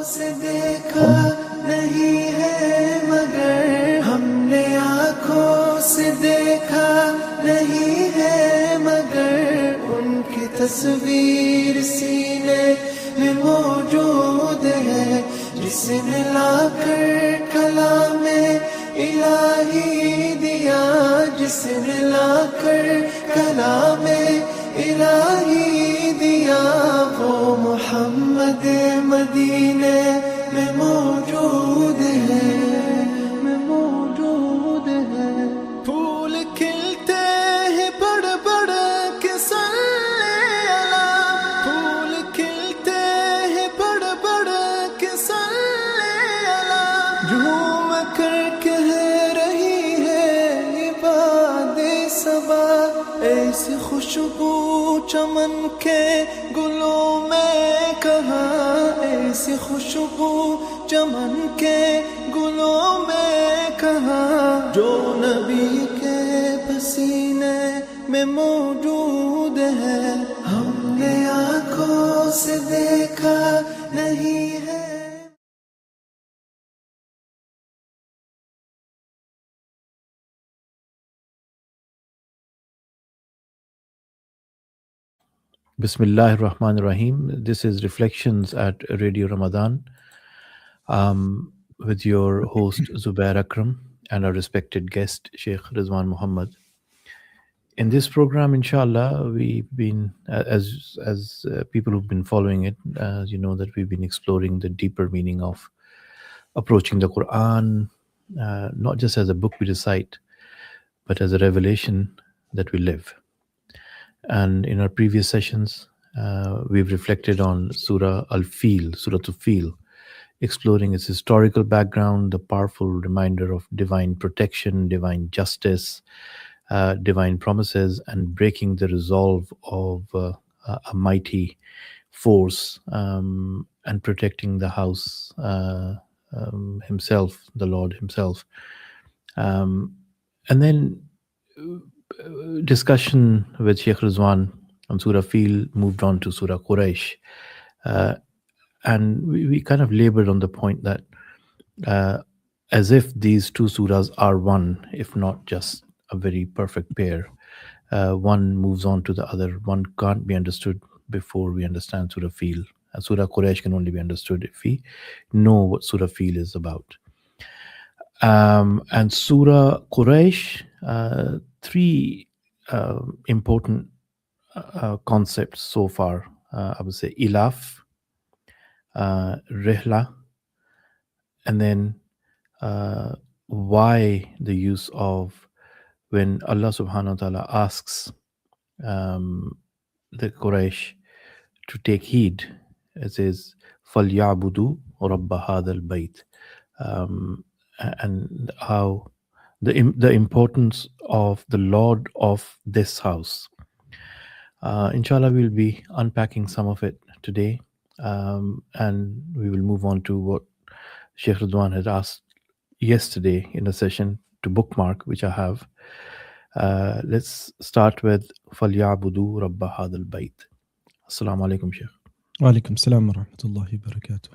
से देखा नहीं है मगर हमने आँखों से देखा नहीं है मगर उनकी तस्वीर सीने में मौजूद है जिसने लाकर कलामे इलाही दिया जिसने लाकर कलामे इलाही दिया वो मोहम्मद मदीने में मौजूद है फूल खिलते हैं बड़ बड़ के सल्ले अला फूल खिलते हैं बड़ बड़ के सल्ले अला झूम कर कह रही है इबादे सबा ऐसी खुशबू चमन के गुलों में कहाँ ऐसी खुशबू चमन के गुलों में कहाँ जो नबी के पसीने में मौजूद है हमने आँखों से देखा नहीं है। Bismillahir Rahmanir Rahim. This is Reflections at Radio Ramadan with your host Zubair Akram and our respected guest Sheikh Rizwan Muhammad. In this program, inshallah, we've been, as people who've been following it, you know that we've been exploring the deeper meaning of approaching the Quran, not just as a book we recite, but as a revelation that we live. And in our previous sessions, we've reflected on Surah Al Fil, exploring its historical background, the powerful reminder of divine protection, divine justice, divine promises, and breaking the resolve of a mighty force and protecting the house himself, the Lord himself. And then discussion with Sheikh Rizwan on Surah Fil moved on to Surah Quraysh. And we kind of labored on the point that as if these two surahs are one, if not just a very perfect pair, one moves on to the other. One can't be understood before we understand Surah Fil. Surah Quraysh can only be understood if we know what Surah Fil is about. And Surah Quraysh, three important concepts so far. I would say ilaf, rihla, and then why the use of when Allah subhanahu wa ta'ala asks the Quraysh to take heed, it says فَلْيَعْبُدُوا رَبَّ هَذَا الْبَيْتِ, and how the importance of the Lord of this house. Inshallah, we'll be unpacking some of it today, and we will move on to what Sheikh Ridwan had asked yesterday in a session to bookmark, which I have. Let's start with فَلْيَعْبُدُوا رَبَّ هَذَا الْبَيْتِ. Assalamu alaikum, Sheikh. Wa alaikum salam wa rahmatullahi wa barakatuh.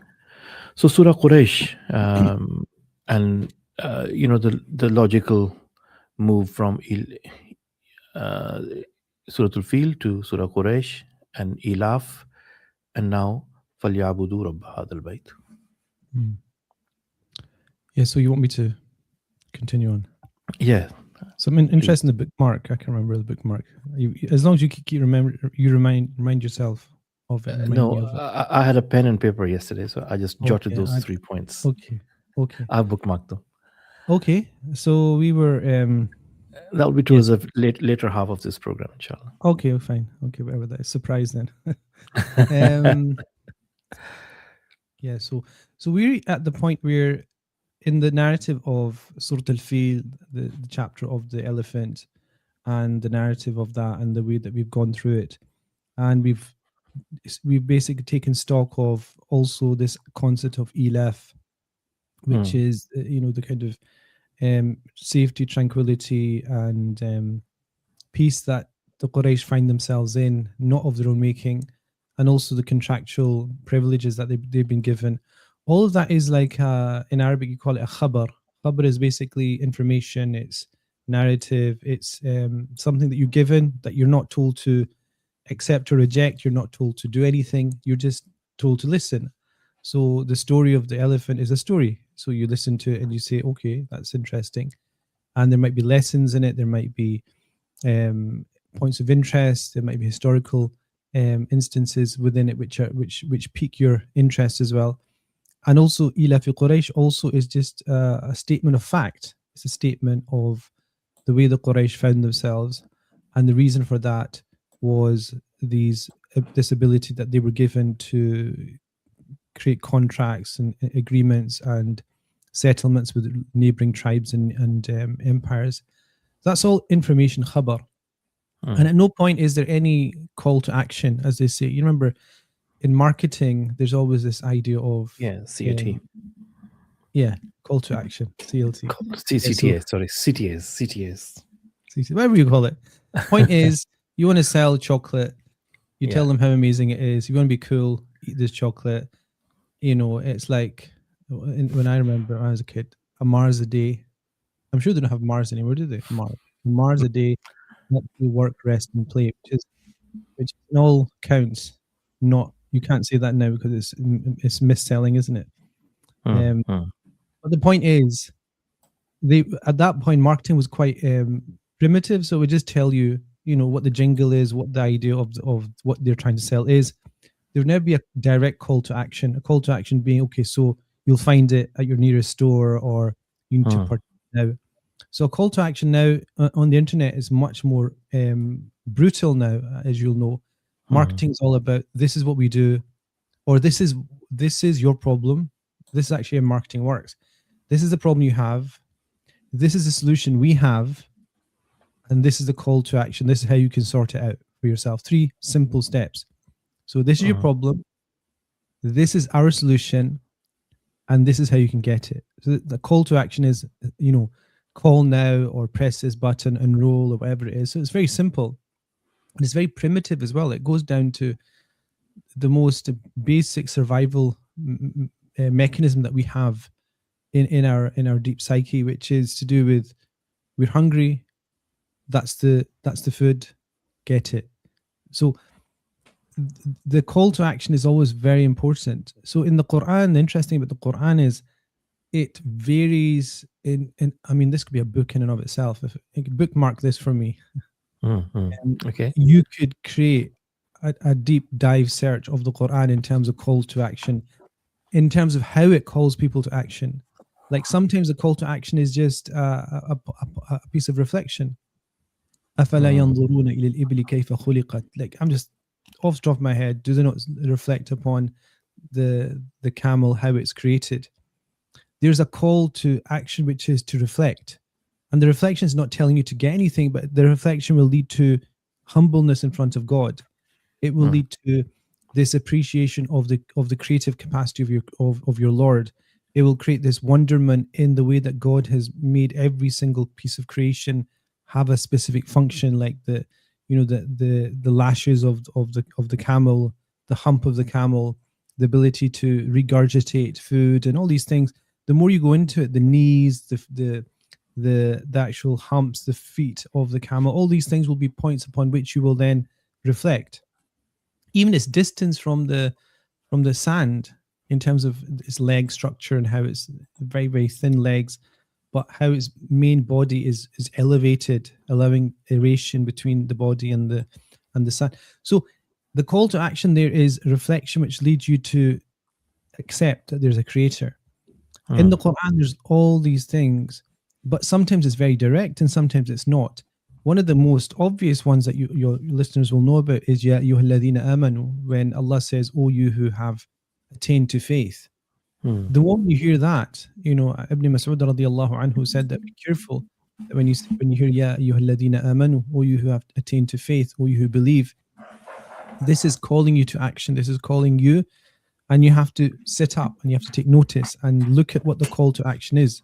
So Surah Quraysh, and you know the logical move from Surah Al-Fil to Surah Quraysh and Ilaf, and now فَلْيَعْبُدُوا رَبَّ هَذَا الْبَيْتِ. Yeah, so you want me to continue on? Yeah. So I'm interested in the bookmark. I can remember the bookmark. As long as you remind yourself of it. I had a pen and paper yesterday, so I just jotted those 3 points. Okay. I have bookmarked them. Okay, so we were... that will be towards the later half of this program, inshallah. Okay, fine. Okay, whatever that is. Surprise then. Yeah, so we're at the point where in the narrative of Surah Al-Fil, the chapter of the elephant, and the narrative of that and the way that we've gone through it, and we've basically taken stock of also this concept of ilaf, which is the kind of safety, tranquility, and peace that the Quraysh find themselves in, not of their own making, and also the contractual privileges that they've been given all of that is like in Arabic you call it a khabar. Khabar is basically information, it's narrative, it's something that you're given that you're not told to accept or reject, you're not told to do anything, you're just told to listen. So the story of the elephant is a story. So you listen to it and you say, okay, that's interesting. And there might be lessons in it, there might be points of interest, there might be historical instances within it which pique your interest as well. And also Ila fi Quraysh also is just a statement of fact. It's a statement of the way the Quraysh found themselves, and the reason for that was this ability that they were given to create contracts and agreements and settlements with neighboring tribes and empires. That's all information, khabar. And at no point is there any call to action, as they say. You remember in marketing, there's always this idea of CAT. Call to action, CLT. CTAs. Whatever you call it. Point is, you want to sell chocolate, you tell them how amazing it is, you want to be cool, eat this chocolate. You know, it's like, when I remember when I was a kid, a Mars a day. I'm sure they don't have Mars anymore, do they? Mars a day, not to work, rest, and play, which in all counts, not, you can't say that now because it's mis-selling, isn't it? But the point is, at that point, marketing was quite primitive, so it would just tell you, you know, what the jingle is, what the idea of what they're trying to sell is. There would never be a direct call to action. A call to action being, okay, so you'll find it at your nearest store, or you need to purchase now. So a call to action now on the internet is much more brutal now, as you'll know. Marketing is all about, this is what we do, or this is your problem. This is actually how marketing works. This is the problem you have. This is the solution we have. And this is the call to action. This is how you can sort it out for yourself. 3 simple steps. So this is your problem. This is our solution. And this is how you can get it. So the call to action is, you know, call now or press this button, enroll, or whatever it is. So it's very simple. And it's very primitive as well. It goes down to the most basic survival mechanism that we have in our deep psyche, which is to do with, we're hungry, that's the food, get it. So the call to action is always very important. So in the Quran, the interesting about the Quran is it varies in I mean, this could be a book in and of itself. If you could bookmark this for me. Okay. You could create a deep dive search of the Quran in terms of call to action, in terms of how it calls people to action. Like sometimes the call to action is just a piece of reflection. أَفَلَا يَنْظُرُونَ إِلَى الْإِبِلِ كَيْفَ خُلِقَتْ. Like, I'm just off the top of my head, do they not reflect upon the camel, how it's created? There's a call to action which is to reflect. And the reflection is not telling you to get anything, but the reflection will lead to humbleness in front of God. It will lead to this appreciation of the creative capacity of your Lord. It will create this wonderment in the way that God has made every single piece of creation have a specific function, like the lashes of the camel, the hump of the camel, the ability to regurgitate food, and all these things. The more you go into it, the knees, the actual humps, the feet of the camel, all these things will be points upon which you will then reflect. Even its distance from the sand, in terms of its leg structure and how it's very, very thin legs, but how its main body is elevated, allowing aeration between the body and the sand. So the call to action there is reflection, which leads you to accept that there's a creator. In the Quran, there's all these things, but sometimes it's very direct and sometimes it's not. One of the most obvious ones that your listeners will know about is Ya ayyuhal ladhina amanu, when Allah says, "O you who have attained to faith." The moment you hear that, Ibn Mas'ud radiallahu anhu said that, be careful that when you hear Ya ayyuhal ladhina amanu, O you who have attained to faith, O you who believe, this is calling you to action. This is calling you, and you have to sit up and you have to take notice and look at what the call to action is.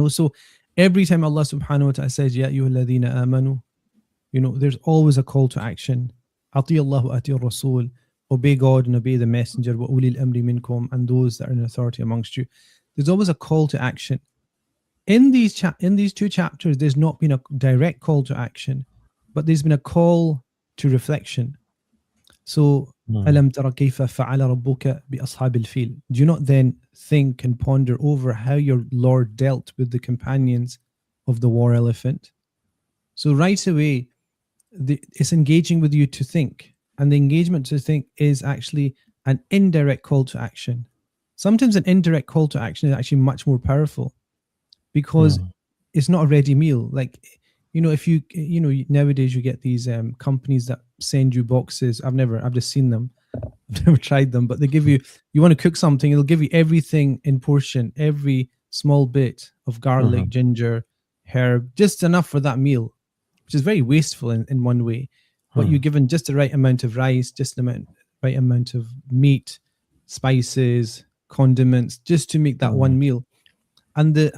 So every time Allah subhanahu wa ta'ala says, Ya ayyuhal ladhina amanu, there's always a call to action. Ati Allahu ati Rasul. obey God and obey the messenger, وَأُولِي الْأَمْرِ مِنْكُمْ, and those that are in authority amongst you. There's always a call to action. In these two chapters, there's not been a direct call to action, but there's been a call to reflection. So, أَلَمْ تَرَ كَيْفَ فَعَلَ رَبُّكَ بِأَصْحَابِ الْفِيلِ. Do you not then think and ponder over how your Lord dealt with the companions of the war elephant? So right away, it's engaging with you to think. And the engagement to think is actually an indirect call to action. Sometimes an indirect call to action is actually much more powerful because it's not a ready meal. Like, if nowadays you get these companies that send you boxes. I've just seen them. I've never tried them, but they give you want to cook something, it'll give you everything in portion, every small bit of garlic, ginger, herb, just enough for that meal, which is very wasteful in one way. But you're given just the right amount of rice, just the right amount of meat, spices, condiments, just to make that one meal. And the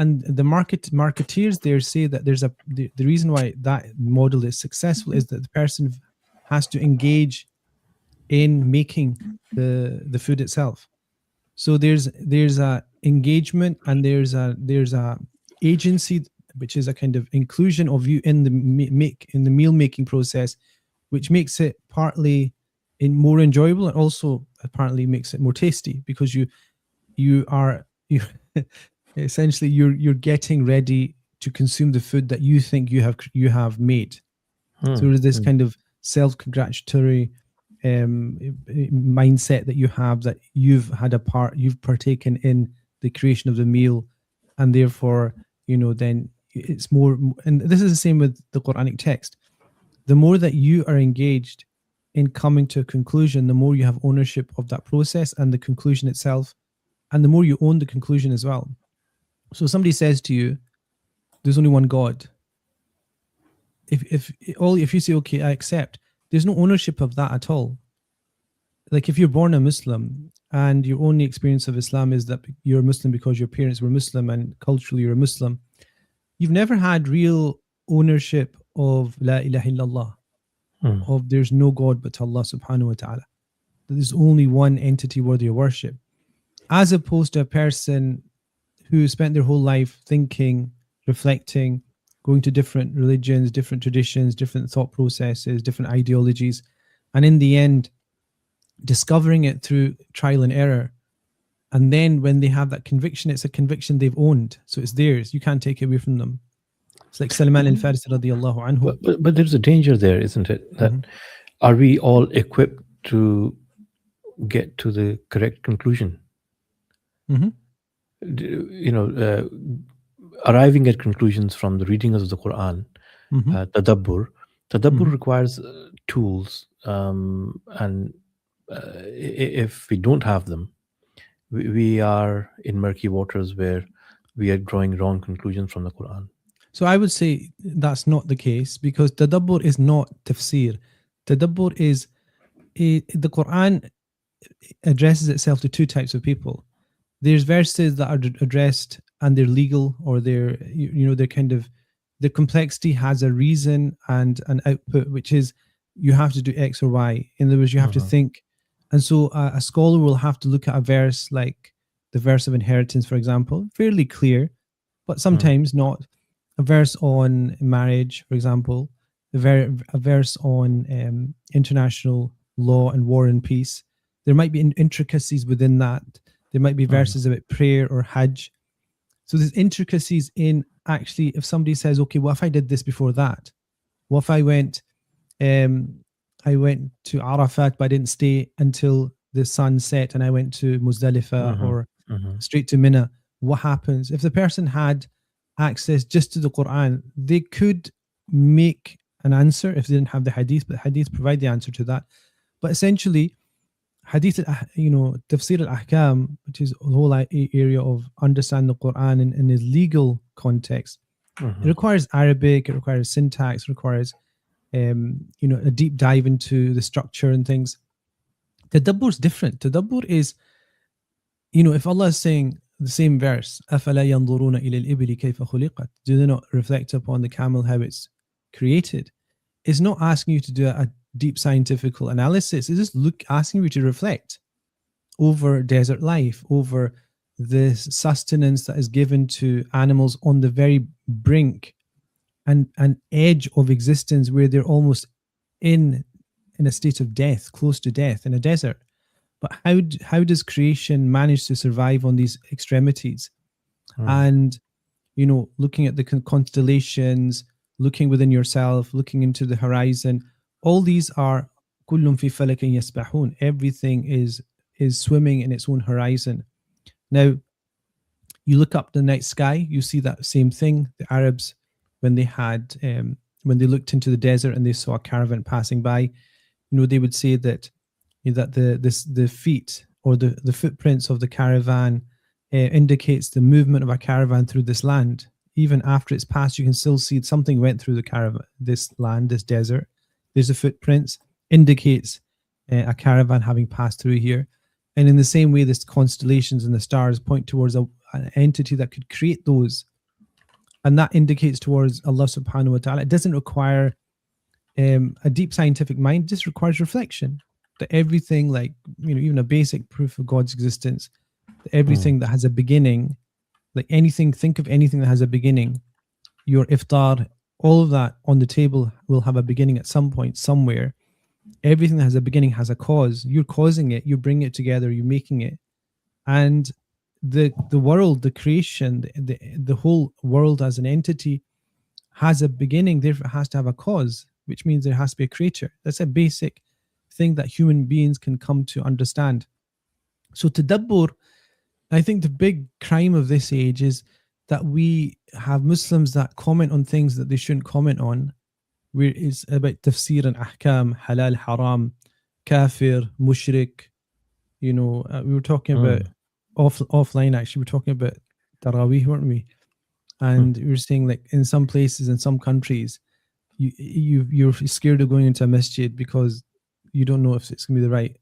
marketeers there say that the reason why that model is successful is that the person has to engage in making the food itself. So there's a engagement and there's a agency, which is a kind of inclusion of you in the meal making process, which makes it partly more enjoyable and also apparently makes it more tasty, because you essentially you're getting ready to consume the food that you think you have made. So there's this kind of self-congratulatory mindset that you have, that you've partaken in the creation of the meal, and therefore then it's more. And this is the same with the Quranic text. The more that you are engaged in coming to a conclusion, the more you have ownership of that process and the conclusion itself, and the more you own the conclusion as well. So somebody says to you, there's only one God. If you say, okay, I accept, there's no ownership of that at all. Like if you're born a Muslim and your only experience of Islam is that you're a Muslim because your parents were Muslim and culturally you're a Muslim, you've never had real ownership of La ilaha illallah, of there's no God but Allah subhanahu wa ta'ala. There's only one entity worthy of worship. As opposed to a person who spent their whole life thinking, reflecting, going to different religions, different traditions, different thought processes, different ideologies, and in the end, discovering it through trial and error. And then when they have that conviction, it's a conviction they've owned. So it's theirs. You can't take it away from them. It's like Salman al-Farisi radiyallahu anhu. But there's a danger there, isn't it? That are we all equipped to get to the correct conclusion? Arriving at conclusions from the reading of the Quran, tadabbur requires tools, and if we don't have them, we are in murky waters where we are drawing wrong conclusions from the Quran. So I would say that's not the case, because tadabbur is not tafsir. Tadabbur is the Quran addresses itself to two types of people. There's verses that are addressed and they're legal, or they're kind of, the complexity has a reason and an output, which is you have to do X or Y. In other words, you have to think. And so a scholar will have to look at a verse like the verse of inheritance, for example, fairly clear, but sometimes not. A verse on marriage, for example, a verse on international law and war and peace. There might be intricacies within that. There might be verses about prayer or Hajj. So there's intricacies in actually, if somebody says, okay, what if I did this before that? What if I went to Arafat, but I didn't stay until the sun set and I went to Muzdalifah or straight to Mina? What happens? If the person had access just to the Quran, they could make an answer if they didn't have the hadith, but hadith provide the answer to that. But essentially, hadith, tafsir al-ahkam, which is the whole area of understanding the Quran in its legal context, it requires Arabic, it requires syntax, it requires a deep dive into the structure and things. Tadabbur is different. Tadabbur is, if Allah is saying the same verse, أَفَلَا يَنْظُرُونَ إِلَى الْإِبِلِ كَيْفَ خُلِقَتْ, do they not reflect upon the camel how it's created? It's not asking you to do a deep scientific analysis. It's just asking you to reflect over desert life, over the sustenance that is given to animals on the very brink and an edge of existence where they're almost in a state of death, close to death in a desert. But how does creation manage to survive on these extremities? And, looking at the constellations, looking within yourself, looking into the horizon, all these are كُلٌّ فِي فَلَكٍ يَسْبَحُونَ. Everything is swimming in its own horizon. Now, you look up the night sky, you see that same thing. The Arabs, when they looked into the desert and they saw a caravan passing by, they would say that the feet or the footprints of the caravan indicates the movement of a caravan through this land. Even after it's passed, you can still see something went through the caravan, this land, this desert. There's the footprints, indicates a caravan having passed through here. And in the same way, the constellations and the stars point towards an entity that could create those. And that indicates towards Allah subhanahu wa ta'ala. It doesn't require a deep scientific mind, it just requires reflection. That everything, like, even a basic proof of God's existence, that everything that has a beginning, like anything, think of anything that has a beginning, your iftar, all of that on the table will have a beginning at some point, somewhere. Everything that has a beginning has a cause. You're causing it, you bring it together, you're making it. And the world, the creation, the whole world as an entity has a beginning, therefore it has to have a cause, which means there has to be a creator. That's a basic thing that human beings can come to understand. So tadabbur, I think the big crime of this age is that we have Muslims that comment on things that they shouldn't comment on, where it's about tafsir and ahkam, halal, haram, kafir, mushrik. We were talking about offline, actually, we were talking about Taraweeh, weren't we? And we were saying, like, in some places, in some countries, you're scared of going into a masjid because you don't know if it's going to be the right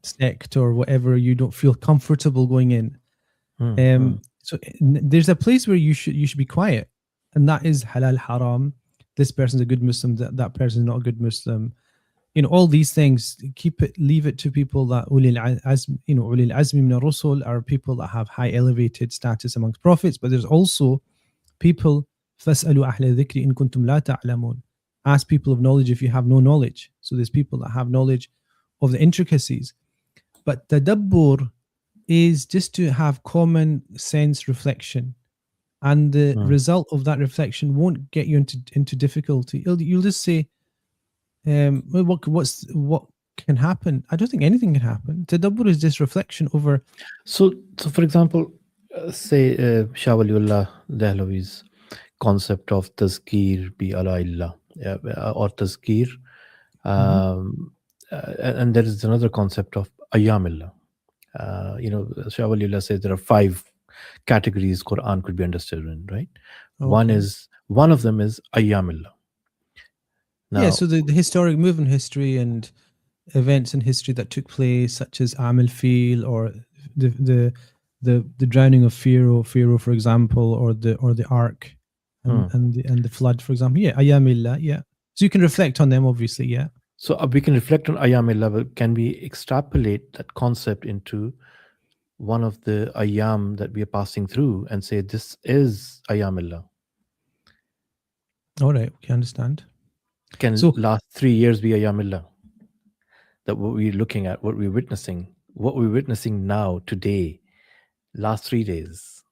sect or whatever. You don't feel comfortable going in. So there's a place where you should be quiet, and that is halal, haram. This person's a good Muslim, that person's not a good Muslim. All these things, leave it to people that ulil azmi min ar-rusul are people that have high elevated status amongst prophets. But there's also people, فَاسْأَلُوا أَهْلَ الذِّكْرِ إِن كُنْتُمْ لَا تَعْلَمُونَ. Ask people of knowledge if you have no knowledge. So there's people that have knowledge of the intricacies. But tadabbur is just to have common sense reflection. And the result of that reflection won't get you into difficulty. You'll just say, what can happen? I don't think anything can happen. Tadabbur is just reflection over. So for example, say Shah Waliullah Dehlavi's concept of tazkir bi ala illah, or tazkir, and there is another concept of ayyamillah. Shah Waliullah says there are 5 categories Quran could be understood in, right? Okay. One of them is ayyamillah. Now, so the historic movement history and events in history that took place, such as Am al-Fil, or the drowning of Pharaoh, for example, or the Ark and the flood, for example. Yeah, ayyamillah. Yeah. So you can reflect on them, obviously. Yeah. So we can reflect on ayyamillah, but can we extrapolate that concept into one of the ayyam that we are passing through and say this is ayyamillah? All right, we understand. Can last 3 years be ayyamillah? That what we're looking at, what we're witnessing now, today, last 3 days.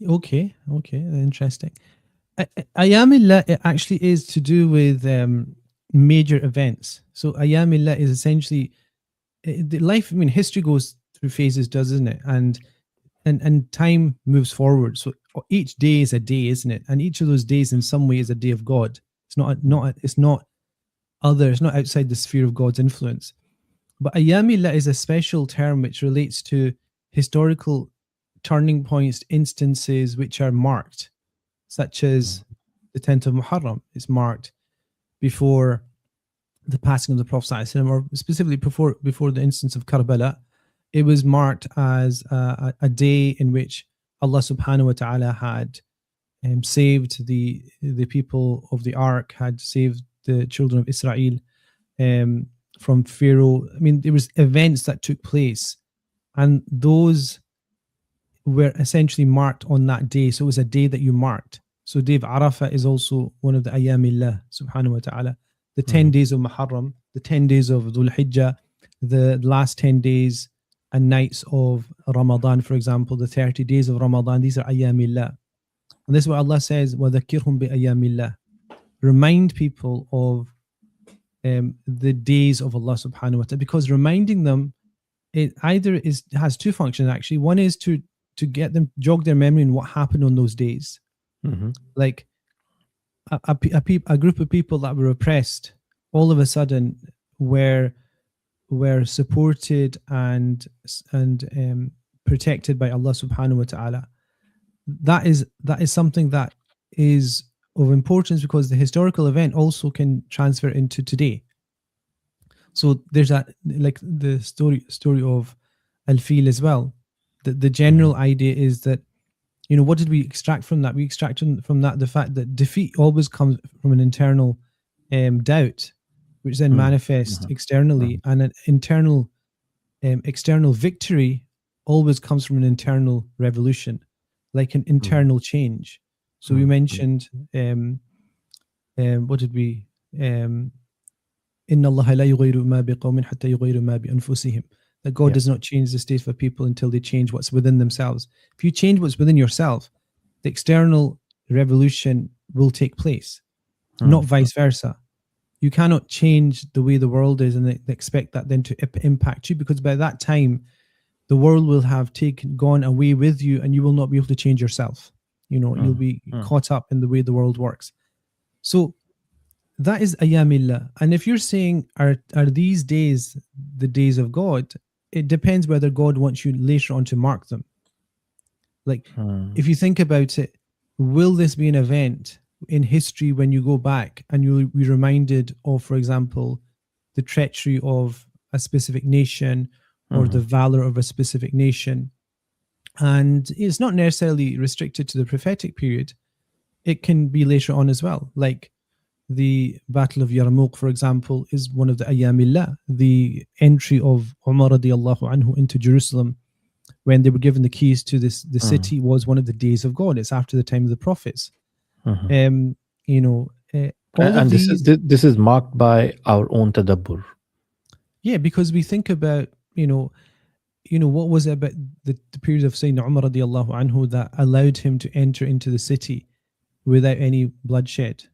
Okay, interesting. Ayyamillah actually is to do with major events. So ayyamillah is essentially the life. I mean, history goes through phases, doesn't it? And time moves forward. So each day is a day, isn't it? And each of those days, in some way, is a day of God. It's not outside the sphere of God's influence. But ayyamillah is a special term which relates to historical turning points, instances which are marked, such as the 10th of Muharram is marked before the passing of the Prophet ﷺ, or specifically before the instance of Karbala. It was marked as a day in which Allah subhanahu wa ta'ala had saved the people of the ark, had saved the children of Israel from Pharaoh. I mean, there was events that took place, and those were essentially marked on that day. So it was a day that you marked. So day of Arafah is also one of the Ayyamillah subhanahu wa ta'ala. The 10 days of Muharram, the 10 days of Dhul Hijjah, the last 10 days and nights of Ramadan, for example, the 30 days of Ramadan, these are Ayyamillah. And this is what Allah says, وَذَكِّرْهُمْ بِأَيَّامِ. Remind people of the days of Allah subhanahu wa ta'ala, because reminding them, it either has two functions actually. One is to get them, jog their memory in what happened on those days. Like a group of people that were oppressed all of a sudden were supported and protected by Allah subhanahu wa ta'ala. That is something that is of importance, because the historical event also can transfer into today. So there's that, like the story of Al-Fil as well. The general idea is that, you know, what did we extract from that? We extracted from that the fact that defeat always comes from an internal doubt, which then manifests externally, and an internal external victory always comes from an internal revolution, like an internal change. So we mentioned what did we إن الله لا يغير ما بقوم حتى يغيروا ما بأنفسهم. That God does not change the state of people until they change what's within themselves. If you change what's within yourself, the external revolution will take place, not vice versa. You cannot change the way the world is and expect that then to impact you, because by that time, the world will have gone away with you, and you will not be able to change yourself. You know, you'll be caught up in the way the world works. So that is Ayyamillah. And if you're saying, are these days the days of God? It depends whether God wants you later on to mark them. Like, if you think about it, will this be an event in history when you go back and you'll be reminded of, for example, the treachery of a specific nation or the valor of a specific nation? And it's not necessarily restricted to the prophetic period. It can be later on as well. Like the Battle of Yarmouk, for example, is one of the Ayyamillah. The entry of Umar radiallahu anhu into Jerusalem when they were given the keys to the city was one of the days of God. It's after the time of the prophets. You know, and this is marked by our own tadabbur. Yeah, because we think about, you know, what was it about the period of Sayyidina Umar radiallahu anhu that allowed him to enter into the city without any bloodshed?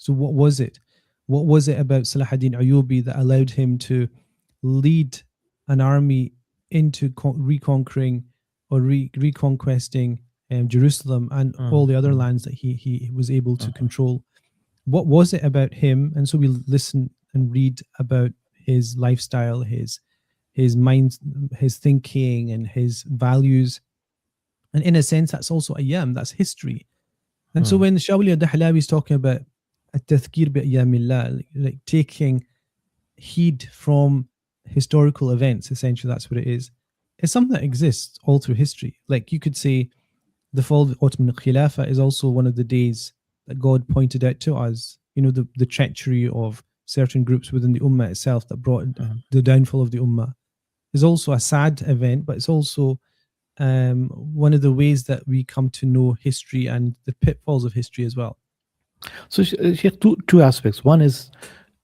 So what was it? What was it about Salah ad-Din Ayyubi that allowed him to lead an army into reconquering or reconquesting Jerusalem and all the other lands that he was able to control? What was it about him? And so we listen and read about his lifestyle, his mind, his thinking, and his values. And in a sense, that's also ayyam, that's history. And so when Shawli al-Dahlawi is talking about at-tathkir bi-ayyamillah, like taking heed from historical events, essentially that's what it is. It's something that exists all through history. Like you could say the fall of the Ottoman Khilafah is also one of the days that God pointed out to us, you know, the treachery of certain groups within the Ummah itself that brought the downfall of the Ummah. Is also a sad event, but it's also one of the ways that we come to know history and the pitfalls of history as well. So Sheikh, two aspects. One is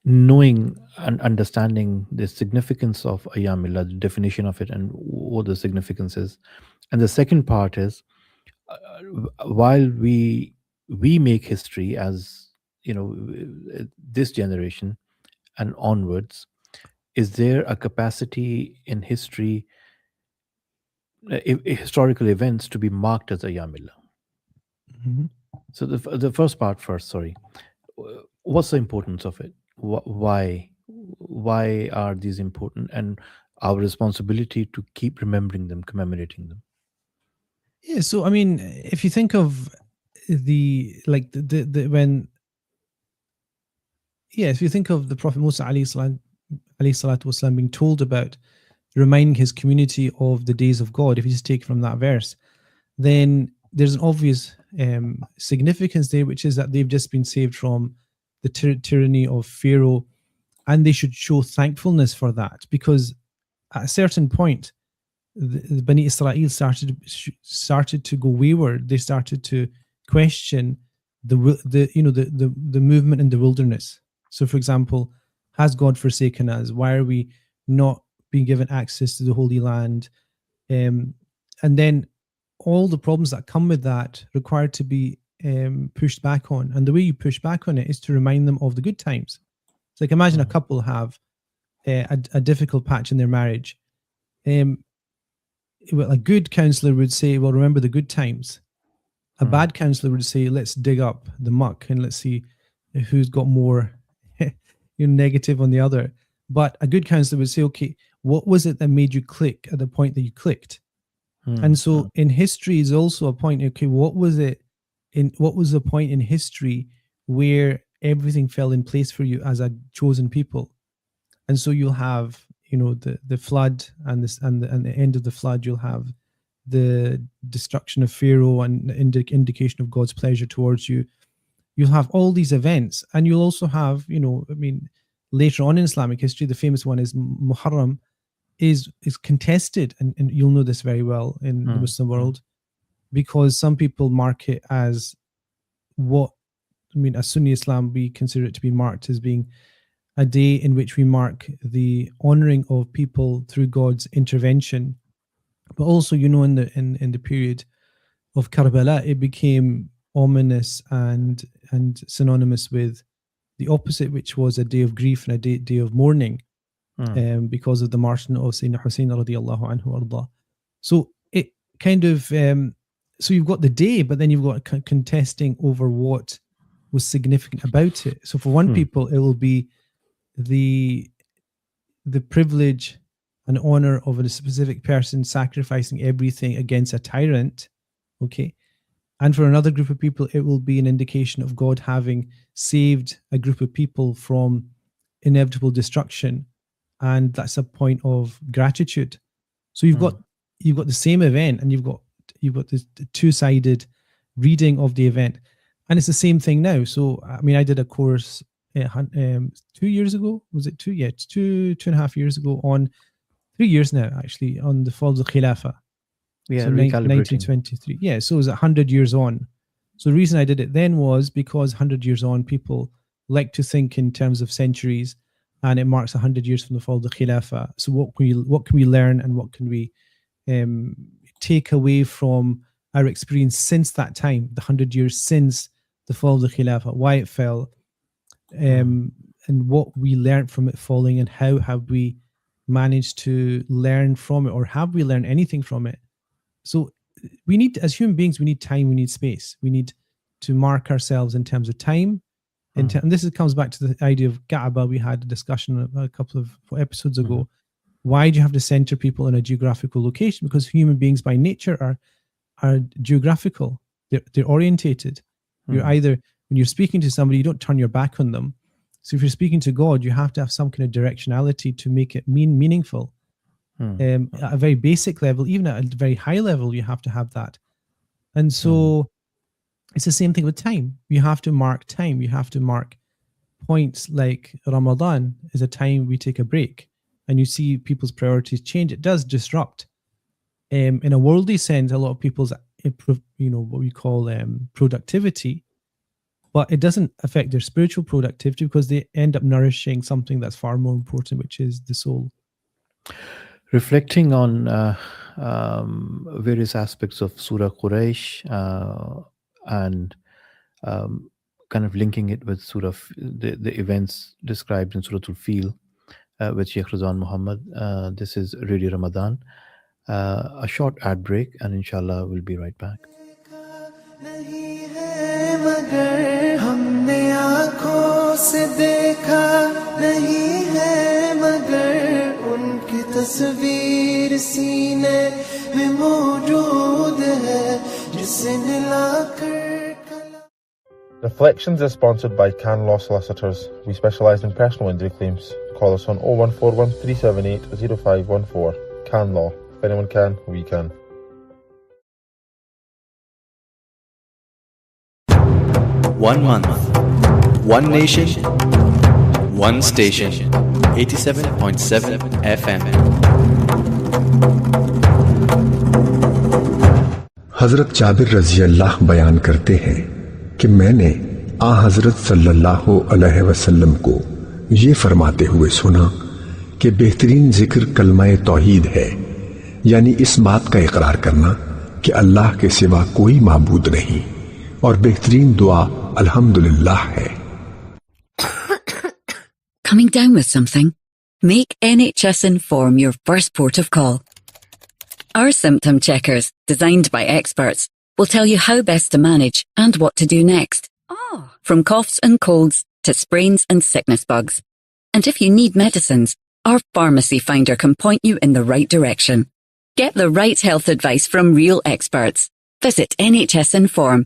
knowing and understanding the significance of Ayyamillah, the definition of it and what the significance is. And the second part is, while we make history as, you know, this generation and onwards, is there a capacity in history, historical events, to be marked as Ayyamillah? So the first part first, sorry. What's the importance of it? Why are these important, and our responsibility to keep remembering them, commemorating them? Yeah, so I mean, if you think of if you think of the Prophet Musa alayhi salatu wasalam being told about reminding his community of the days of God, if you just take from that verse, then there's an obvious significance there, which is that they've just been saved from the tyranny of Pharaoh, and they should show thankfulness for that, because at a certain point, the Bani Israel started to go wayward. They started to question the movement in the wilderness. So, for example, has God forsaken us? Why are we not being given access to the Holy Land? And then all the problems that come with that require to be pushed back on. And the way you push back on it is to remind them of the good times. It's like, imagine a couple have a difficult patch in their marriage. Well, a good counselor would say, well, remember the good times. A bad counselor would say, let's dig up the muck and let's see who's got more negative on the other. But a good counselor would say, okay, what was it that made you click at the point that you clicked? And so in history is also a point, okay, what was the point in history where everything fell in place for you as a chosen people? And so you'll have, the flood and the end of the flood. You'll have the destruction of Pharaoh and the indication of God's pleasure towards you. You'll have all these events, and you'll also have, later on in Islamic history, the famous one is Muharram, is contested, and you'll know this very well in the Muslim world, because some people mark it as as Sunni Islam, we consider it to be marked as being a day in which we mark the honoring of people through God's intervention. But also, in the period of Karbala, it became ominous and synonymous with the opposite, which was a day of grief and a day of mourning, because of the martyrdom of Sayyidina Hussein radiallahu anhu arda. So it kind of, so you've got the day, but then you've got contesting over what was significant about it. So for one people, it will be the privilege and honor of a specific person sacrificing everything against a tyrant, okay? And for another group of people, it will be an indication of God having saved a group of people from inevitable destruction, and that's a point of gratitude. So you've got the same event, and you've got this two-sided reading of the event, and it's the same thing now. So I did a course 2 years ago. Was it 2? Yeah, it's 2.5 years ago, on 3 years now actually, on the fall of the Khilafah. Yeah, so 1923. Yeah, so it was 100 years on. So the reason I did it then was because 100 years on, people like to think in terms of centuries, and it marks 100 years from the fall of the Khilafah. So what can we learn, and what can we take away from our experience since that time, the 100 years since the fall of the Khilafah, why it fell, and what we learned from it falling, and how have we managed to learn from it, or have we learned anything from it? So we need, as human beings, we need time, we need space, we need to mark ourselves in terms of time. And this comes back to the idea of Kaaba. We had a discussion a couple of episodes ago. Why do you have to center people in a geographical location? Because human beings by nature are geographical. They're orientated. You're either, when you're speaking to somebody, you don't turn your back on them. So if you're speaking to God, you have to have some kind of directionality to make it meaningful. At a very basic level, even at a very high level, you have to have that. And so it's the same thing with time. You have to mark time. You have to mark points, like Ramadan is a time we take a break, and you see people's priorities change. It does disrupt. In a worldly sense, a lot of people's, what we call productivity, but it doesn't affect their spiritual productivity, because they end up nourishing something that's far more important, which is the soul. Reflecting on various aspects of Surah Quraysh, and kind of linking it with the events described in Surah Al-Fil with Sheikh Rizwan Muhammad. This is Radio Ramadan. A short ad break, and inshallah we'll be right back. तस्वीर सीने में मौजूद है जिसने लाकर Reflections is sponsored by Can Law Solicitors. We specialise in personal injury claims. Call us on 0141 378 0514. Can Law. If anyone can, we can. 1 month, 1 nation, 1 station. 87.7 FM. हजरत जाबिर रजी अल्लाह बयान करते हैं कि मैंने आ हजरत सल्लल्लाहु अलैहि वसल्लम को ये फरमाते हुए सुना कि बेहतरीन जिक्र कलमा तौहीद है, यानी इस बात का इकरार करना कि अल्लाह के सिवा कोई माबूद नहीं, और बेहतरीन दुआ अल्हम्दुलिल्लाह है। Coming down with something? Make NHS Inform your first port of call. Our symptom checkers, designed by experts, will tell you how best to manage and what to do next. From coughs and colds to sprains and sickness bugs. And if you need medicines, our pharmacy finder can point you in the right direction. Get the right health advice from real experts. Visit NHS Inform.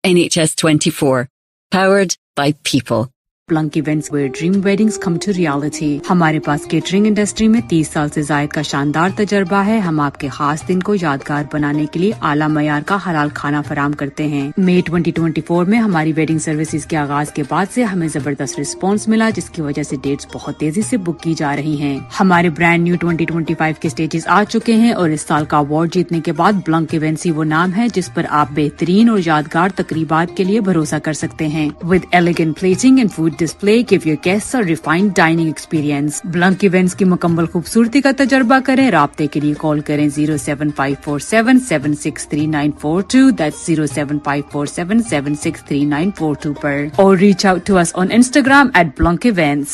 NHS 24. Powered by people. Plunk events where dream weddings come to reality. हमारे पास catering industry में 30 साल से जायद का शानदार तजर्बा है। हम आपके खास दिन को यादगार बनाने के लिए आला मयार का हलाल खाना फराम करते हैं। मई 2024 में हमारी वेडिंग सर्विसेज के आगाज के बाद से हमें जबरदस्त रिस्पांस मिला, जिसकी वजह से डेट्स बहुत तेजी से बुक की जा रही हैं। हमारे ब्रांड न्यू 2025 के स्टेजेस आ चुके हैं और इस साल का अवार्ड जीतने के बाद ब्लंक इवेंट्स ही वो नाम है जिस पर आप बेहतरीन और यादगार तकरीबात के लिए भरोसा कर सकते हैं। With elegant plating and food display, give your guests a refined dining experience. Blank Events की मुकम्मल खूबसूरती का तजर्बा करें। राब्ते के लिए कॉल करें 07547763942, that's 07547763942 पर, और reach out to us on Instagram at Blank Events.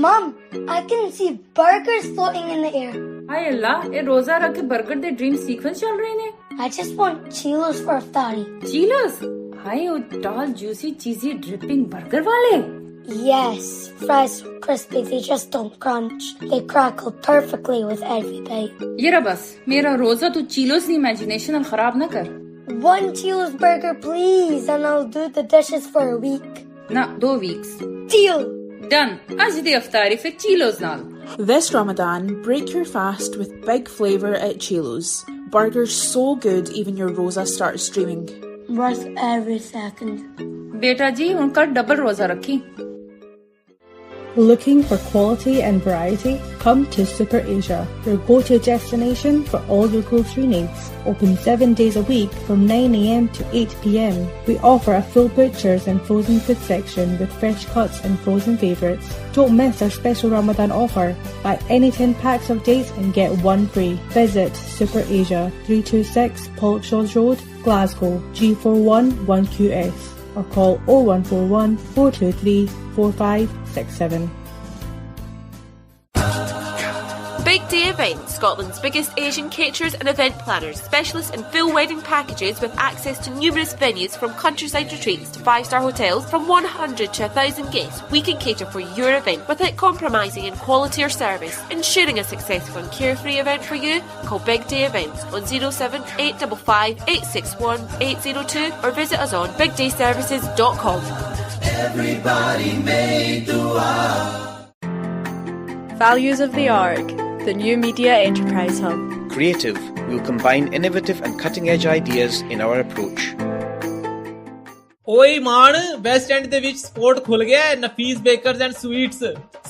Mom, I can see burgers floating in the air. हाय अल्लाह, ये रोजा रख के बर्गर दे ड्रीम सीक्वेंस चल रहे ने। I just want Cheetos for iftari. Cheetos? हाय वो टॉल जूसी चीजी ड्रिपिंग बर्गर वाले। Yes, fries are crispy, they just don't crunch. They crackle perfectly with every bite. ये रहा बस, मेरा रोजा तू चीलोस की इमेजिनेशन खराब न कर। 1 Cheetos burger please, and I'll do the dishes for a week. ना 2 weeks. Deal. Done. आज दी अफ्तारी फिर चीलोस नाल। This Ramadan, break your fast with big flavour at Chilo's. Burgers so good even your rosa starts streaming. Worth every second. बेटा जी उनका double रोजा रखी। Looking for quality and variety? Come to Super Asia, your go-to destination for all your grocery needs. Open 7 days a week from 9 a.m. to 8 p.m. We offer a full butchers and frozen food section with fresh cuts and frozen favourites. Don't miss our special Ramadan offer. Buy any 10 packs of dates and get 1 free. Visit Super Asia, 326 Pollokshaws Road, Glasgow, G41 1QS. Or call 0141 423 4567. Big Day Events, Scotland's biggest Asian caterers and event planners, specialists in full wedding packages with access to numerous venues from countryside retreats to 5-star hotels. From 100 to 1,000 guests, we can cater for your event without compromising in quality or service. Ensuring a successful and carefree event for you, call Big Day Events on 07855 861 802 or visit us on bigdayservices.com. Everybody made dua. Values of the Org, the new media enterprise hub. Creative, we will combine innovative and cutting-edge ideas in our approach. ओए मान waste and ਦੇ ਵਿੱਚ support ਖੁੱਲ ਗਿਆ ਹੈ ਨਫੀਸ bakers and sweets.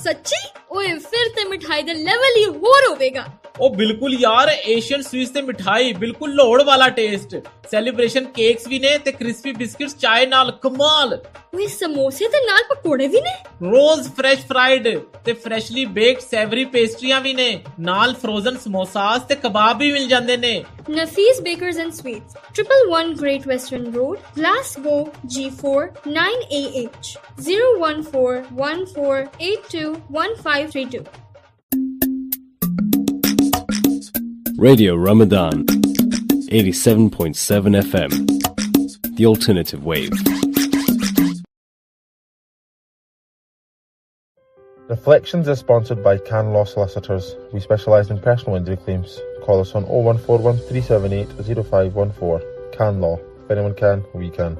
ਸੱਚੀ? ਓਏ ਫਿਰ ਤੇ ਮਿਠਾਈ ਦਾ ਲੈਵਲ ਹੀ ਹੋਰ ਹੋਵੇਗਾ। ਉਹ ਬਿਲਕੁਲ ਯਾਰ, ਏਸ਼ੀਅਨ ਸਵੀਟਸ ਤੇ ਮਿਠਾਈ ਬਿਲਕੁਲ ਲੋੜ ਵਾਲਾ ਟੇਸਟ। ਸੈਲੀਬ੍ਰੇਸ਼ਨ ਕੇਕਸ ਵੀ ਨੇ ਤੇ ਕ੍ਰਿਸਪੀ ਬਿਸਕਿਟਸ ਚਾਏ ਨਾਲ ਕਮਾਲ। ਓਏ ਸਮੋਸੇ ਤੇ ਨਾਲ ਪਕੌੜੇ ਵੀ ਨੇ। ਰੋਜ਼ ਫਰੈਸ਼ ਫਰਾਈਡ ਤੇ ਫਰੈਸ਼ਲੀ ਬੇਕਡ ਸੈਵਰੀ ਪੇਸਟਰੀਆਂ ਵੀ ਨੇ। ਨਾਲ ਫਰੋਜ਼ਨ ਸਮੋਸਾਸ ਤੇ ਕਬਾਬ ਵੀ ਮਿਲ ਜਾਂਦੇ ਨੇ। Nafis Bakers and Sweets, 111 Great Western Road, Glasgow, G4 9AH, 01414821532. Radio Ramadan, 87.7 FM, the alternative wave. Reflections is sponsored by Can Law Solicitors. We specialise in personal injury claims. Call us on 0141 378 0514. Can Law. If anyone can, we can.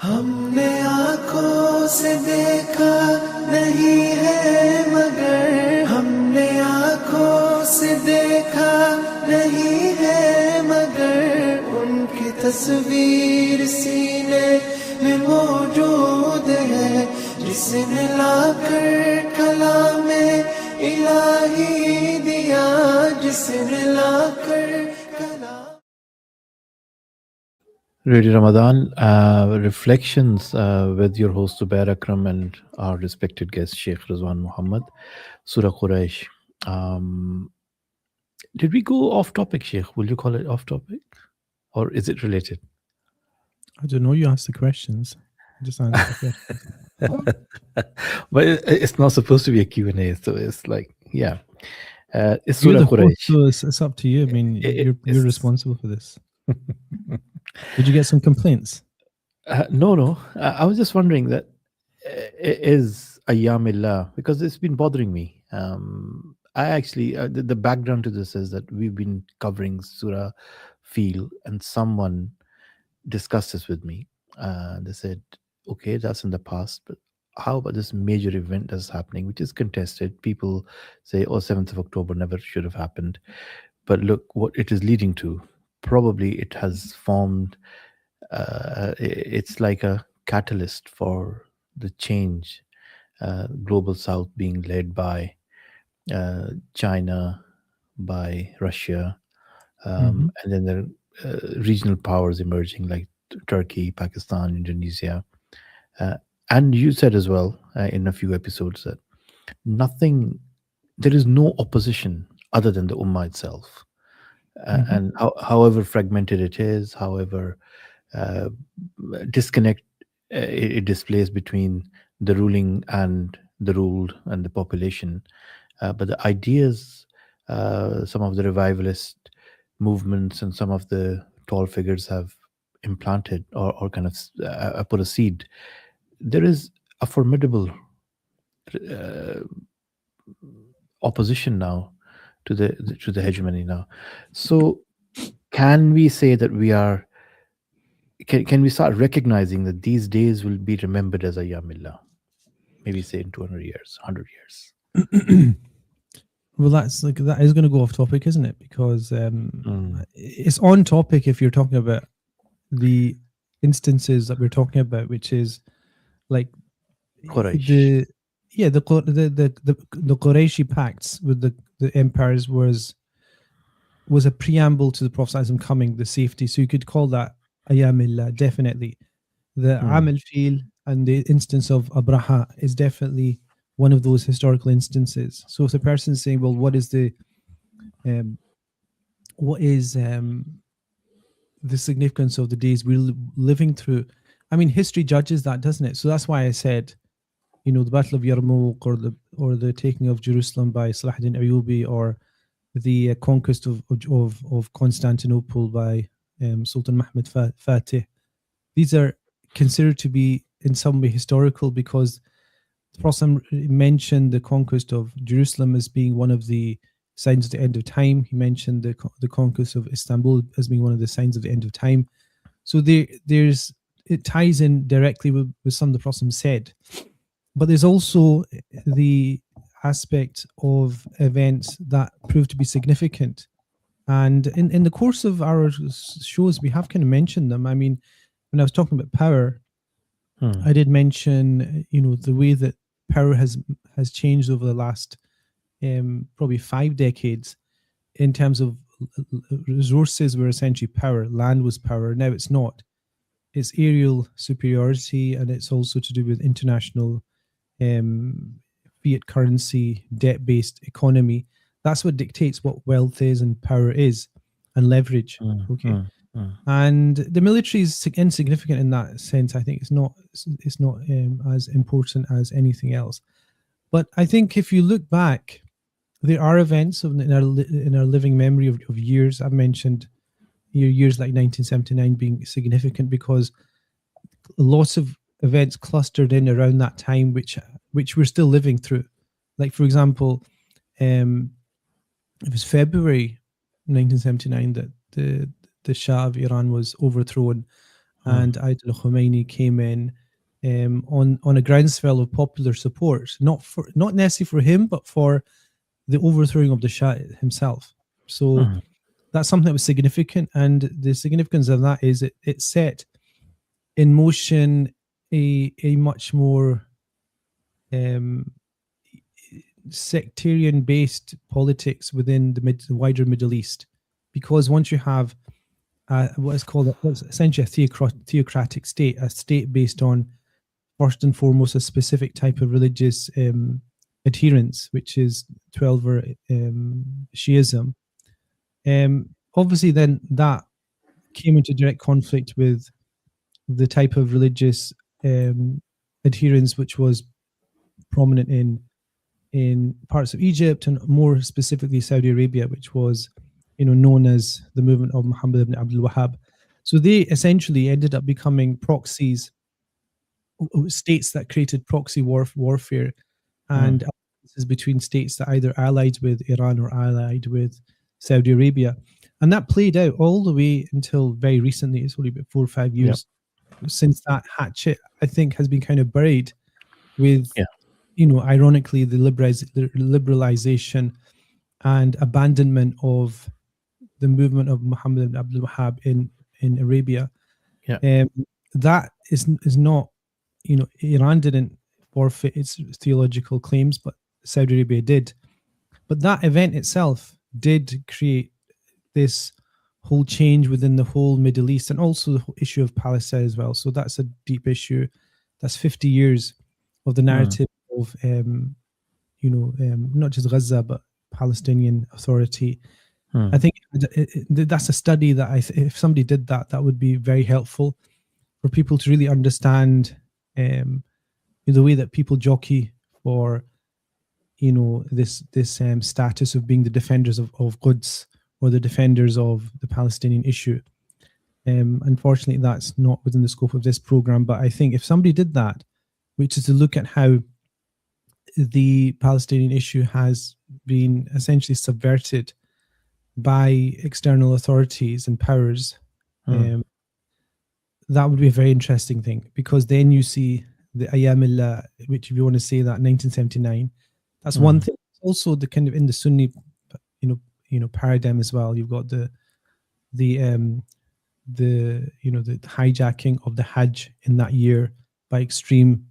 हमने आँखों से देखा नहीं है मगर हमने आँखों से देखा नहीं है मगर उनकी तस्वीर सीने में मौजूद है जिसने लाकर कलामे इलाही दिया जिसने लाकर Radio Ramadan, reflections with your host Zubair Akram and our respected guest Sheikh Rizwan Muhammad, Surah Quraysh. Did we go off topic, Sheikh? Will you call it off topic? Or is it related? I don't know. You asked the questions. Just answer the question. But it's not supposed to be a Q&A, so it's like, yeah. It's You're Surah the host, Quraysh. so it's up to you. I mean, you're responsible for this. Did you get some complaints? No. I was just wondering that is Ayyamillah, because it's been bothering me. I actually, the background to this is that we've been covering Surah Fil, and someone discussed this with me. They said, okay, that's in the past, but how about this major event that's happening, which is contested? People say, 7th of October never should have happened. But look what it is leading to. Probably it has formed, it's like a catalyst for the change. Global South being led by China, by Russia, and then there are regional powers emerging like Turkey, Pakistan, Indonesia. And you said as well in a few episodes that there is no opposition other than the Ummah itself. And however fragmented it is, however disconnect it displays between the ruling and the ruled and the population. But the ideas, some of the revivalist movements and some of the tall figures have implanted or kind of put a seed. There is a formidable opposition now to the hegemony now. So can we say that we are? Can we start recognizing that these days will be remembered as Ayyamillah? Maybe say in 200 years, 100 years. Well, that is going to go off topic, isn't it? Because it's on topic if you're talking about the instances that we're talking about, which is like Quraysh. the Qurayshi pacts with the empires was a preamble to the Prophet coming, the safety. So you could call that Ayyamillah, definitely. The Amil Fil and the instance of Abraha is definitely one of those historical instances. So if the person is saying, well, what is the significance of the days we're living through? I mean, history judges that, doesn't it? So that's why I said, the Battle of Yarmouk or the taking of Jerusalem by Salah ad-Din Ayyubi, or the conquest of Constantinople by Sultan Mahmud Fatih. These are considered to be in some way historical because the Prophet mentioned the conquest of Jerusalem as being one of the signs of the end of time. He mentioned the conquest of Istanbul as being one of the signs of the end of time. So it ties in directly with some of the Prophet said. But there's also the aspect of events that prove to be significant. And in the course of our shows, we have kind of mentioned them. I mean, when I was talking about power, I did mention, the way that power has changed over the last probably 5 decades in terms of resources were essentially power. Land was power. Now it's not. It's aerial superiority, and it's also to do with international fiat currency, debt-based economy. That's what dictates what wealth is and power is, and leverage. And the military is insignificant in that sense. I think it's not as important as anything else. But I think if you look back, there are events in our living memory of years. I've mentioned years like 1979 being significant because lots of events clustered in around that time, which we're still living through. Like, for example, it was February 1979 that the Shah of Iran was overthrown, and Ayatollah Khomeini came in on a groundswell of popular support, not necessarily for him, but for the overthrowing of the Shah himself. So that's something that was significant, and the significance of that is it set in motion a much more sectarian-based politics within the wider Middle East, because once you have what's essentially a theocratic state, a state based on first and foremost a specific type of religious adherence, which is 12er Shiism. Obviously, then that came into direct conflict with the type of religious adherence which was prominent in parts of Egypt, and more specifically Saudi Arabia, which was known as the movement of Muhammad ibn Abdul Wahhab. So they essentially ended up becoming proxies, states that created proxy warfare, and alliances between states that either allied with Iran or allied with Saudi Arabia. And that played out all the way until very recently. It's only about 4 or 5 years since that hatchet, I think, has been kind of buried with, ironically, the liberalization and abandonment of the movement of Muhammad ibn Abdul Wahhab in Arabia. That is not, Iran didn't forfeit its theological claims, but Saudi Arabia did. But that event itself did create this whole change within the whole Middle East, and also the issue of Palestine as well. So that's a deep issue. That's 50 years of the narrative of, not just Gaza, but Palestinian Authority. I think that's a study that if somebody did that, that would be very helpful for people to really understand the way that people jockey for, this status of being the defenders of Quds or the defenders of the Palestinian issue. Unfortunately, that's not within the scope of this program. But I think if somebody did that, which is to look at how the Palestinian issue has been essentially subverted by external authorities and powers, that would be a very interesting thing, because then you see the Ayyamillah, which, if you want to say that, 1979, that's one thing. Also, the kind of in the Sunni, paradigm as well. You've got the hijacking of the Hajj in that year by extreme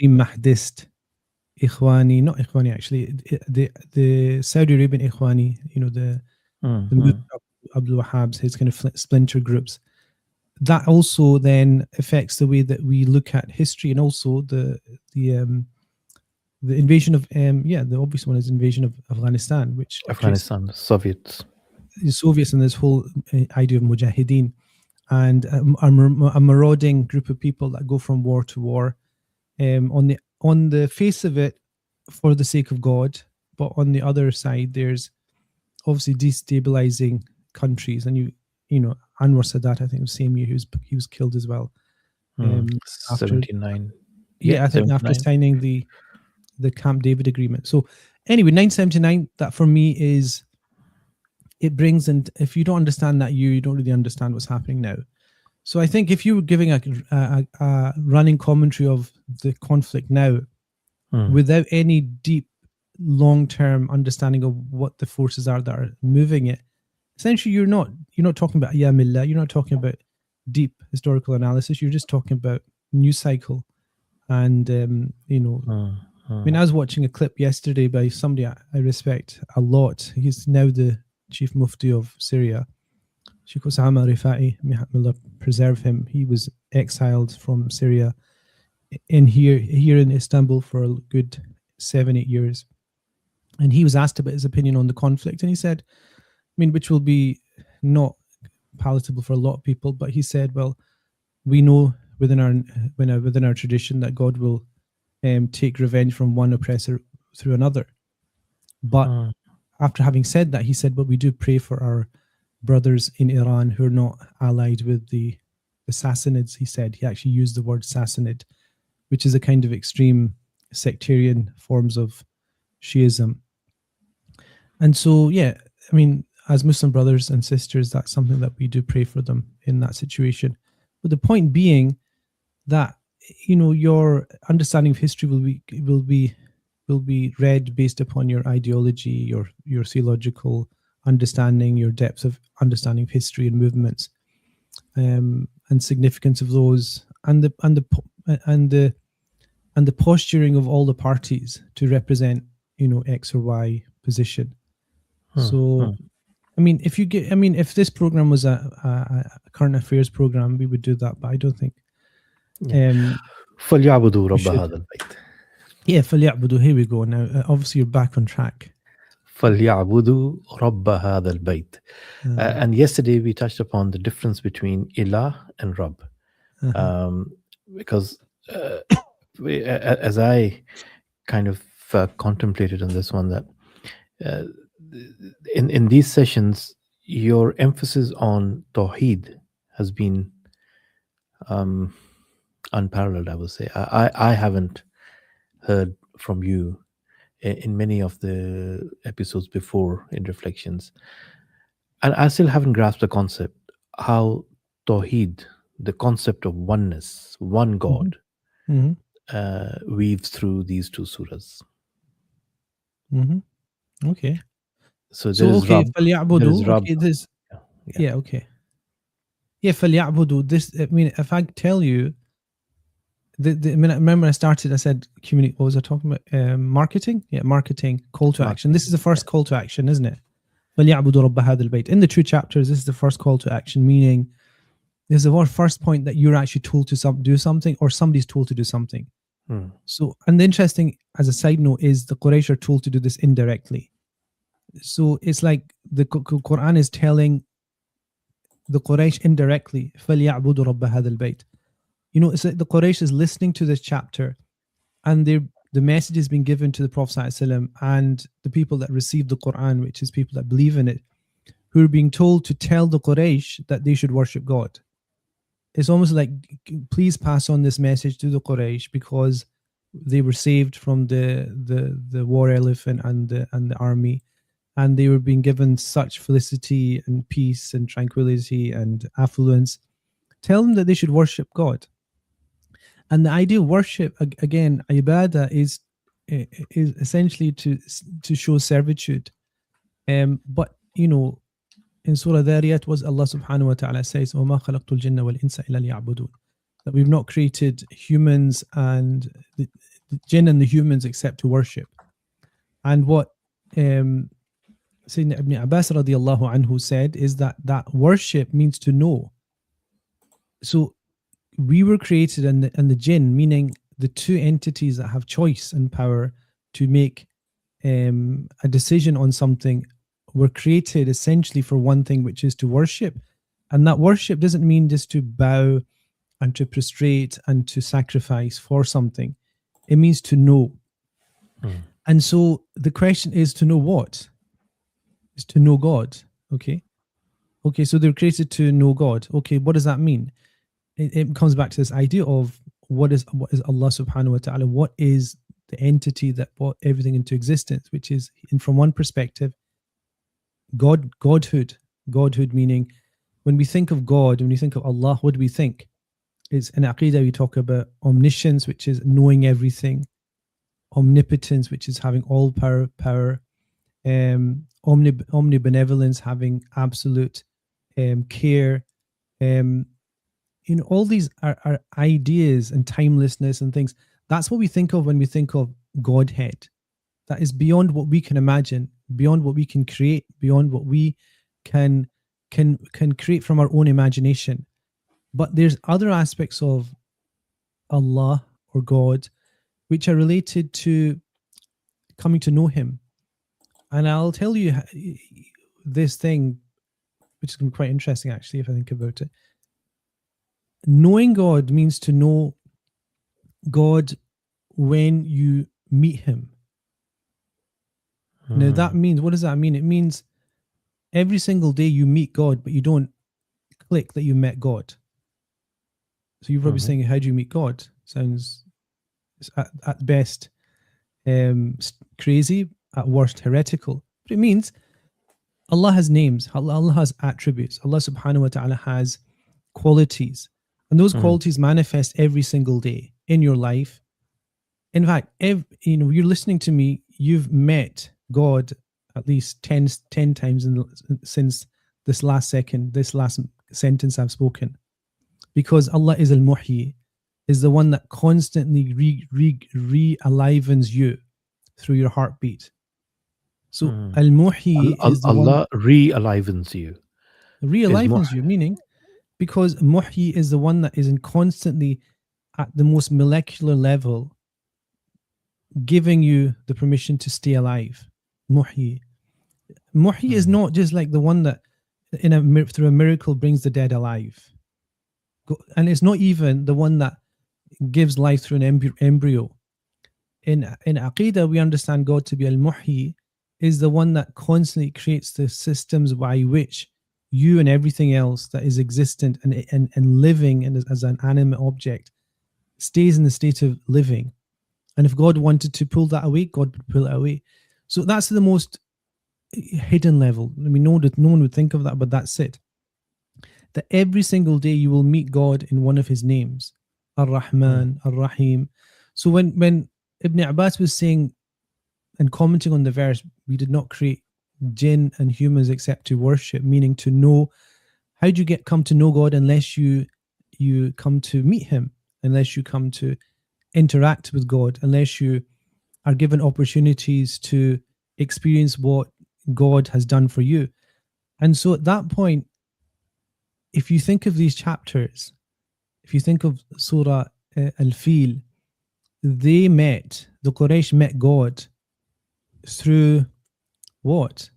Mahdist Ikhwani, not Ikhwani actually, the Saudi Arabian Ikhwani, the movement of Abdul Wahhab's, his kind of splinter groups. That also then affects the way that we look at history, and also the invasion of the obvious one is invasion of Afghanistan, which Afghanistan, the Soviets, and this whole idea of mujahideen, and a marauding group of people that go from war to war, on the face of it, for the sake of God, but on the other side, there's obviously destabilizing countries, and Anwar Sadat, I think, the same year he was killed as well. 79. I think 79. After signing the Camp David agreement. So anyway, 1979, that for me is, it brings in, if you don't understand that you don't really understand what's happening now. So I think if you were giving a running commentary of the conflict now, without any deep long-term understanding of what the forces are that are moving it, essentially you're not talking about Ayyamillah, you're not talking about deep historical analysis, you're just talking about news cycle. And I mean, I was watching a clip yesterday by somebody I respect a lot. He's now the Chief Mufti of Syria, Sheikh Osama Rifai, may Allah preserve him. He was exiled from Syria here in Istanbul for a good 7-8 years. And he was asked about his opinion on the conflict, and he said, which will be not palatable for a lot of people, but he said, well, we know within our tradition that God will take revenge from one oppressor through another. But after having said that, he said, but we do pray for our brothers in Iran who are not allied with the Sassanids. He said, he actually used the word Sassanid, which is a kind of extreme sectarian forms of Shiism. And so, as Muslim brothers and sisters, that's something that we do pray for them in that situation. But the point being that your understanding of history will be read based upon your ideology, your theological understanding, your depth of understanding of history and movements, and significance of those, and the posturing of all the parties to represent X or Y position. So if this program was a current affairs program, we would do that, but I don't think. فَلْيَعْبُدُوا رَبَّ هَذَا الْبَيْتِ. Yeah, فَلْيَعْبُدُوا. Here we go. Now, obviously, you're back on track. فَلْيَعْبُدُوا رَبَّ هَذَا الْبَيْتِ. And yesterday we touched upon the difference between Ilah and Rabb. Because as I kind of contemplated on this one, that in these sessions, your emphasis on Tawheed has been unparalleled, I would say. I haven't heard from you in many of the episodes before in Reflections. And I still haven't grasped the concept, how Tawheed, the concept of oneness, one God, weaves through these two surahs. Okay. So there is Rabb. فَلْيَعْبُدُوا. Okay. Yeah, فَلْيَعْبُدُوا. This, if I tell you, remember I started, I said community. What was I talking about? Marketing? Yeah, marketing, call to action. This is the first call to action, isn't it? فَلْيَعْبُدُوا رَبَّ هَذَا الْبَيْتِ. In the 2 chapters, this is the first call to action, meaning this is the first point that you're actually told to do something, or somebody's told to do something. So, and the interesting, as a side note, is the Quraysh are told to do this indirectly. So it's like the Quran is telling the Quraysh indirectly, فَلْيَعْبُدُوا رَبَّ هَذَا الْبَيْتِ. It's like the Quraysh is listening to this chapter, and the message is being given to the Prophet ﷺ and the people that receive the Quran, which is people that believe in it, who are being told to tell the Quraysh that they should worship God. It's almost like, please pass on this message to the Quraysh, because they were saved from the war elephant and the army, and they were being given such felicity and peace and tranquility and affluence. Tell them that they should worship God. And the idea of worship, again, ibadah, is essentially to show servitude. But in Surah Dhariyat, was Allah subhanahu wa ta'ala says, وَمَا خَلَقْتُ الْجِنَّ وَالْإِنسَ إِلَّا لِيَعْبُدُونَ. That we've not created humans and the jinn and the humans except to worship. And what Sayyidina Ibn Abbas radiallahu anhu said is that worship means to know. So we were created, and the jinn, meaning the two entities that have choice and power to make a decision on something, were created essentially for one thing, which is to worship. And that worship doesn't mean just to bow and to prostrate and to sacrifice for something. It means to know. And so the question is, to know what? Is to know God. Okay, so they're created to know God. Okay, what does that mean? It comes back to this idea of what is Allah subhanahu wa ta'ala, what is the entity that brought everything into existence, which is, from one perspective, Godhood, meaning when we think of God, when we think of Allah, what do we think? It's in Aqidah, we talk about omniscience, which is knowing everything, omnipotence, which is having all power, omnibenevolence, having absolute care. All these are ideas, and timelessness and things. That's what we think of when we think of Godhead. That is beyond what we can imagine, beyond what we can create, beyond what we can create from our own imagination. But there's other aspects of Allah or God which are related to coming to know Him. And I'll tell you this thing, which is going to be quite interesting, actually, if I think about it. Knowing God means to know God when you meet Him. Now that means, what does that mean? It means every single day you meet God, but you don't click that you met God. So you're probably saying, how do you meet God? Sounds at best crazy, at worst heretical. But it means Allah has names, Allah has attributes, Allah subhanahu wa ta'ala has qualities. And those qualities manifest every single day in your life. In fact, you're listening to me, you've met God at least 10 times since this last sentence I've spoken. Because Allah is Al-Muhyi, is the one that constantly re-alivens you through your heartbeat. So Al-Muhyi is the Allah re-alivens you. Re-alivens you, meaning because Muhyi is the one that is constantly at the most molecular level giving you the permission to stay alive. Muhyi. Muhyi is not just like the one that through a miracle brings the dead alive. And it's not even the one that gives life through an embryo. In Aqidah, we understand God to be Al-Muhyi, is the one that constantly creates the systems by which you and everything else that is existent and living and as an animate object stays in the state of living. And if God wanted to pull that away, God would pull it away. So that's the most hidden level. I mean, no one would think of that, but that's it. That every single day you will meet God in one of his names. Ar-Rahman, Ar-Rahim. So when Ibn Abbas was saying and commenting on the verse, we did not create jinn and humans except to worship, meaning to know. How do you come to know God unless you come to meet him, unless you come to interact with God, unless you are given opportunities to experience what God has done for you. And so at that point, if you think of these chapters, if you think of Surah Al-Fil, the Quraysh met God through what?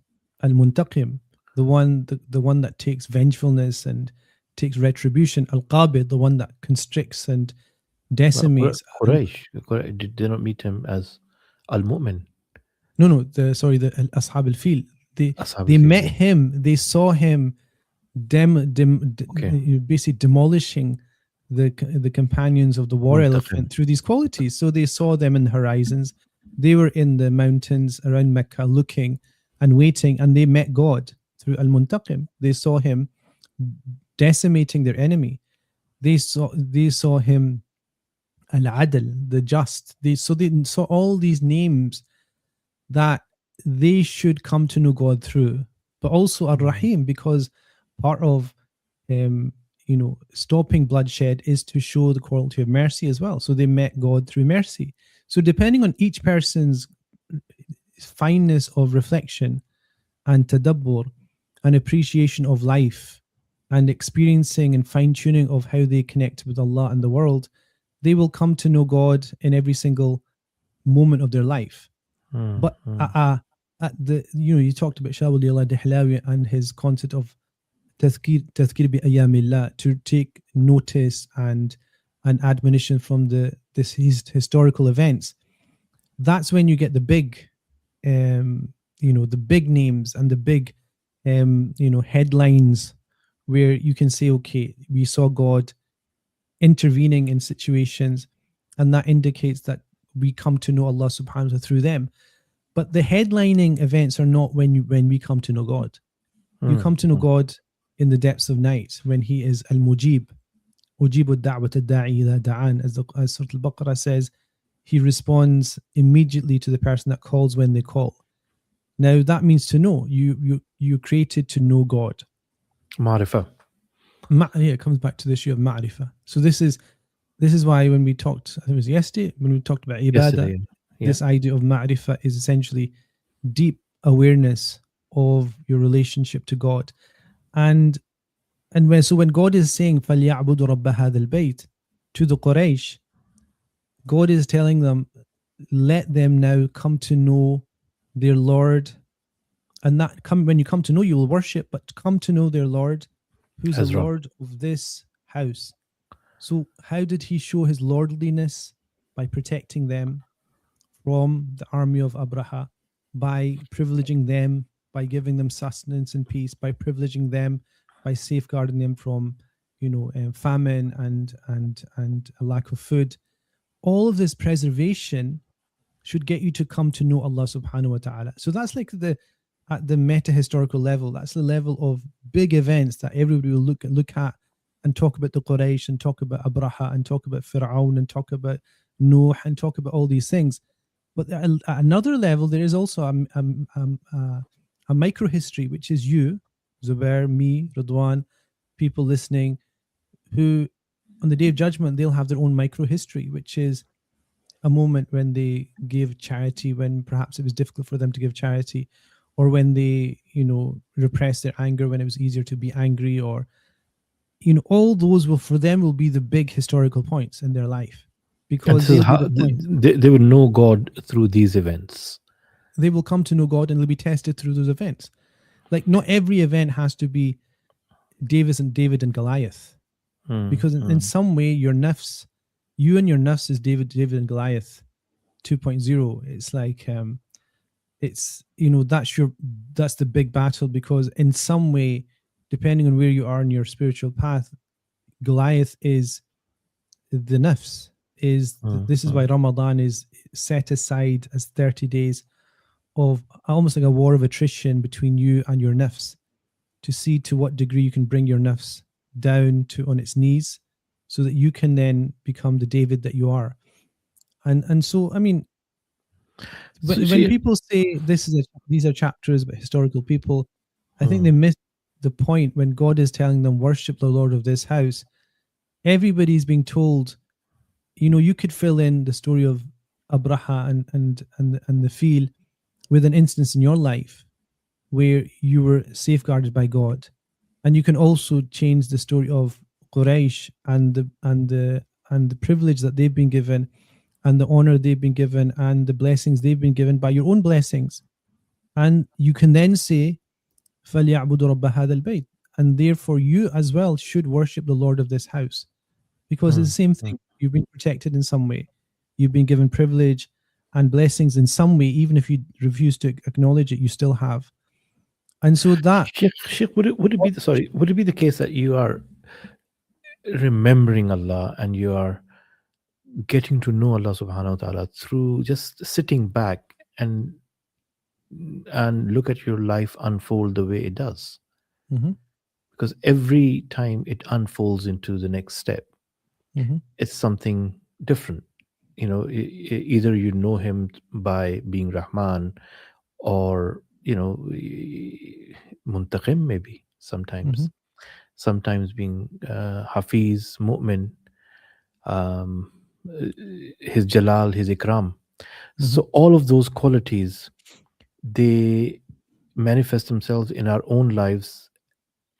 Al-Muntaqim, the one that takes vengefulness and takes retribution. Al-Qabid, the one that constricts and decimates. Quraysh, did they not meet him as Al-Mu'min? No, the Ashab al-Fil. They met him, they saw him basically demolishing the companions of the war elephant through these qualities. So they saw them in the horizons. They were in the mountains around Mecca looking and waiting, and they met God through Al-Muntaqim. They saw him decimating their enemy. They saw him Al-Adl, the just. They saw all these names that they should come to know God through, but also Ar-Rahim, because part of stopping bloodshed is to show the quality of mercy as well. So they met God through mercy. So depending on each person's fineness of reflection and tadabbur and appreciation of life and experiencing and fine-tuning of how they connect with Allah and the world, they will come to know God in every single moment of their life. But you talked about Shah Wali Allah Dahlawi and his concept of Tazkir bi Ayyamillah, to take notice and admonition from his historical events. That's when you get the big, the big names and the big, headlines where you can say, okay, we saw God intervening in situations, and that indicates that we come to know Allah subhanahu wa ta'ala through them. But the headlining events are not when we come to know God. You come to know God in the depths of night when he is Al-Mujib. Ujibu ad-da'wat ad-da'i idha da'an. As Surah Al-Baqarah says, he responds immediately to the person that calls when they call. Now that means to know. You're created to know God. Ma'rifah. It comes back to the issue of ma'rifah. So this is why when we talked, I think it was yesterday, when we talked about ibadah, this idea of ma'rifah is essentially deep awareness of your relationship to God. And when God is saying فَلْيَعْبُدُوا رَبَّ هَذَا الْبَيْتِ to the Quraysh, God is telling them, let them now come to know their Lord. And when you come to know, you will worship, but come to know their Lord, who's the Lord of this house. So how did he show his lordliness? By protecting them from the army of Abraha, by privileging them, by giving them sustenance and peace, by privileging them, by safeguarding them from famine and a lack of food. All of this preservation should get you to come to know Allah subhanahu wa ta'ala. So that's like at the meta historical level. That's the level of big events that everybody will look at and talk about the Quraysh and talk about Abraha and talk about Fir'aun and talk about Noah and talk about all these things. But at another level, there is also a micro history, which is you, Zubair, me, Ridwan, people listening, who on the Day of Judgment, they'll have their own micro history, which is a moment when they gave charity, when perhaps it was difficult for them to give charity, or when they, repressed their anger, when it was easier to be angry, or, all those for them will be the big historical points in their life. Because this is how they will know God through these events. They will come to know God and they'll be tested through those events. Like, not every event has to be David and Goliath. Because in some way, your nafs, you and your nafs is David and Goliath 2.0. It's like, that's the big battle, because in some way, depending on where you are in your spiritual path, Goliath is the nafs. This is why Ramadan is set aside as 30 days of almost like a war of attrition between you and your nafs, to see to what degree you can bring your nafs down on its knees, so that you can then become the David that you are. And so, I mean, when people say these are chapters about historical people, I think they miss the point when God is telling them, worship the Lord of this house. Everybody's being told, you could fill in the story of Abraha and the feel with an instance in your life where you were safeguarded by God. And you can also change the story of Quraysh and the privilege that they've been given, and the honor they've been given, and the blessings they've been given by your own blessings. And you can then say, فَلْيَعْبُدُوا رَبَّ هَذَا الْبَيْتِ, and therefore you as well should worship the Lord of this house. Because it's the same thing. You've been protected in some way. You've been given privilege and blessings in some way. Even if you refuse to acknowledge it, you still have. And so that... Sheikh, would it be the case that you are remembering Allah and you are getting to know Allah subhanahu wa ta'ala through just sitting back and look at your life unfold the way it does? Because every time it unfolds into the next step, it's something different. Either you know him by being Rahman, or Muntaqim, maybe sometimes being Hafiz, Mu'min, his Jalal, his Ikram. So all of those qualities, they manifest themselves in our own lives.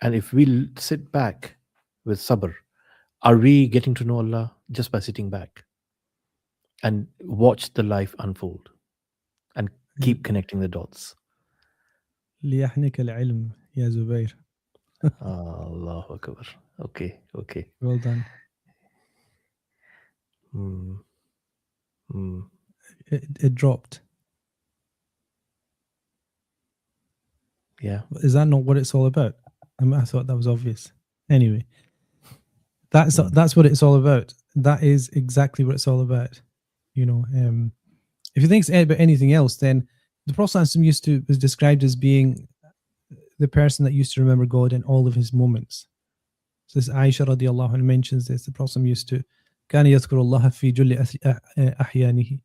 And if we sit back with sabr, are we getting to know Allah just by sitting back and watch the life unfold and keep connecting the dots? ليحنك العلم يا زبير. Allahu Akbar. Okay. Well done. It dropped. Yeah. Is that not what it's all about? I thought that was obvious. Anyway, that's what it's all about. That is exactly what it's all about. If you think it's about anything else, then the Prophet was described as being the person that used to remember God in all of his moments. So this Aisha radiallahu anha mentions this. The Prophet used to كان يذكر الله في جل أحيانه.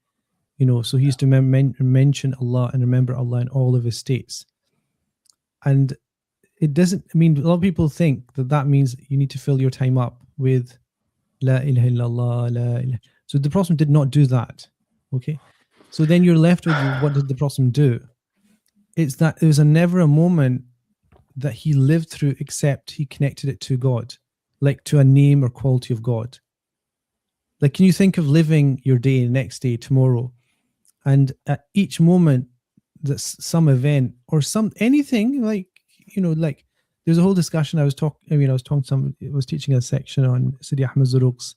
So he used to mention Allah and remember Allah in all of his states. And it doesn't, a lot of people think that means you need to fill your time up with La ilaha illallah, la ilaha. So the Prophet did not do that. Okay. So then you're left with, what did the Prophet do? It's that there was never a moment that he lived through except he connected it to God, like to a name or quality of God. Like, can you think of living your day, next day, tomorrow, and at each moment that's some event or anything, like, like there's a whole discussion. I was teaching a section on Sidi Ahmed Zuruq's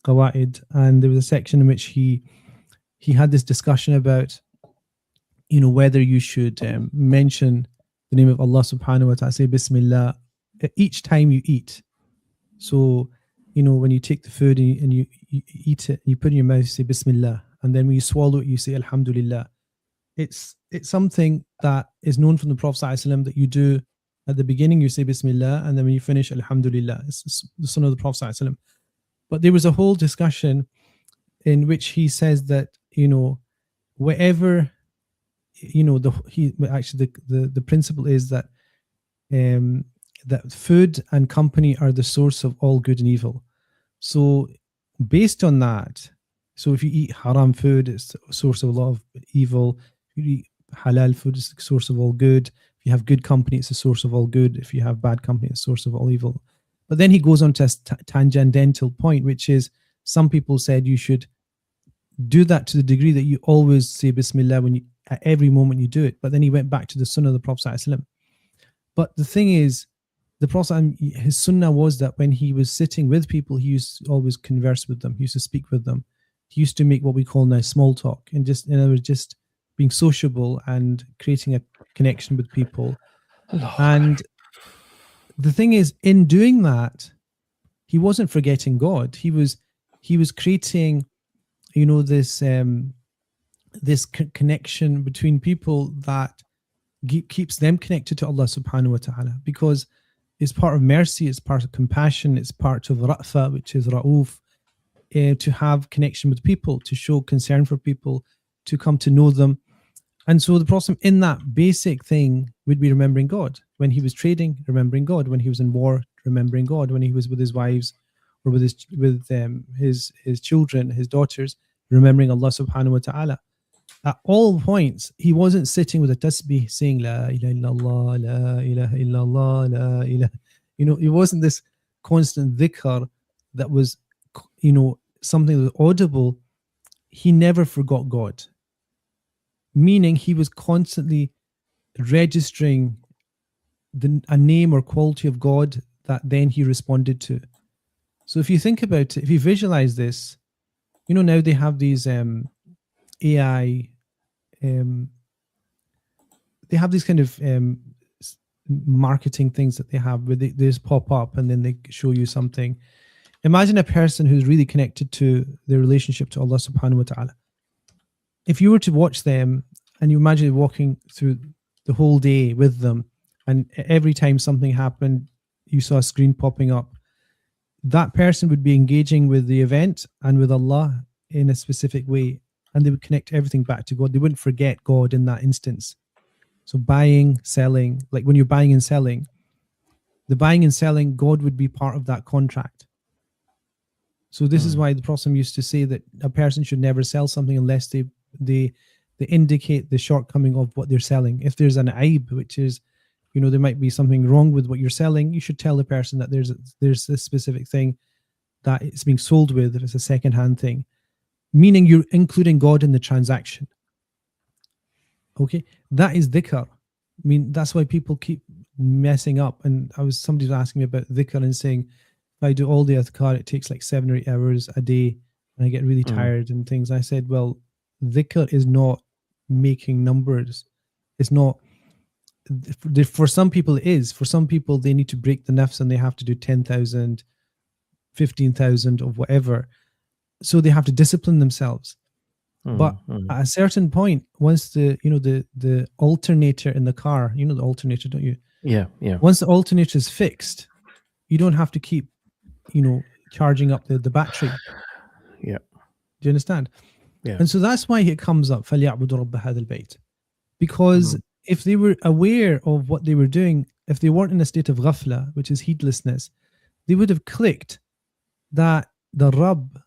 Qawaid, and there was a section in which he had this discussion about, whether you should mention the name of Allah subhanahu wa ta'ala, say Bismillah each time you eat. So, when you take the food and you eat it, you put it in your mouth, you say Bismillah, and then when you swallow it, you say Alhamdulillah. It's something that is known from the Prophet ﷺ that you do At the beginning, you say Bismillah, and then when you finish, Alhamdulillah. It's the Sunnah of the Prophet ﷺ. But there was a whole discussion in which he says that, wherever, the principle is that that food and company are the source of all good and evil. So based on that, so if you eat haram food, it's a source of a lot of evil. If you eat halal food, it's the source of all good. If you have good company, it's the source of all good. If you have bad company, it's the source of all evil. But then he goes on to a tangential point, which is some people said you should do that to the degree that you always say Bismillah at every moment you do it. But then he went back to the Sunnah of the Prophet ﷺ. But the thing is, the Prophet, his Sunnah was that when he was sitting with people, he used to always converse with them. He used to speak with them. He used to make what we call now small talk, and just, in other words, just being sociable and creating a connection with people. And the thing is, in doing that, he wasn't forgetting God. He was creating, this connection between people that keeps them connected to Allah subhanahu wa ta'ala, because it's part of mercy, it's part of compassion, it's part of ra'fa, which is ra'uf, to have connection with people, to show concern for people, to come to know them. And so the Prophet, in that basic thing, would be remembering God. When he was trading, remembering God. When he was in war, remembering God. When he was with his wives or with his children, his daughters, remembering Allah subhanahu wa ta'ala. At all points, he wasn't sitting with a tasbih saying La ilaha illallah, La ilaha illallah, La ilaha. It wasn't this constant dhikr that was, something that was audible. He never forgot God. Meaning he was constantly registering a name or quality of God that then he responded to. So if you think about it, if you visualize this, now they have these AI, they have these kind of marketing things that they have where they just pop up and then they show you something. Imagine a person who's really connected to their relationship to Allah subhanahu wa ta'ala. If you were to watch them and you imagine walking through the whole day with them, and every time something happened, you saw a screen popping up, that person would be engaging with the event and with Allah in a specific way, and they would connect everything back to God. They wouldn't forget God in that instance. So buying, selling, like when you're buying and selling, God would be part of that contract. So this is why the Prophet used to say that a person should never sell something unless they indicate the shortcoming of what they're selling. If there's an aib, which is, there might be something wrong with what you're selling, you should tell the person that there's this specific thing that it's being sold with, if it's a second-hand thing, meaning you're including God in the transaction. Okay, that is dhikr. I mean, that's why people keep messing up. And somebody was asking me about dhikr and saying, if I do all the adhkar, it takes like 7 or 8 hours a day, and I get really tired and things. I said, well, dhikr is not making numbers. It's not. For some people, it is. For some people, they need to break the nafs and they have to do 10,000, 15,000 of whatever. So they have to discipline themselves. But at a certain point, once the alternator in the car, the alternator, don't you? Yeah. Once the alternator is fixed, you don't have to keep, charging up the battery. Yeah. Do you understand? Yeah. And so that's why it comes up, فَلْيَعْبُدُوا رَبَّ هَذَا الْبَيْتِ. Because if they were aware of what they were doing, if they weren't in a state of ghafla, which is heedlessness, they would have clicked that the Rabb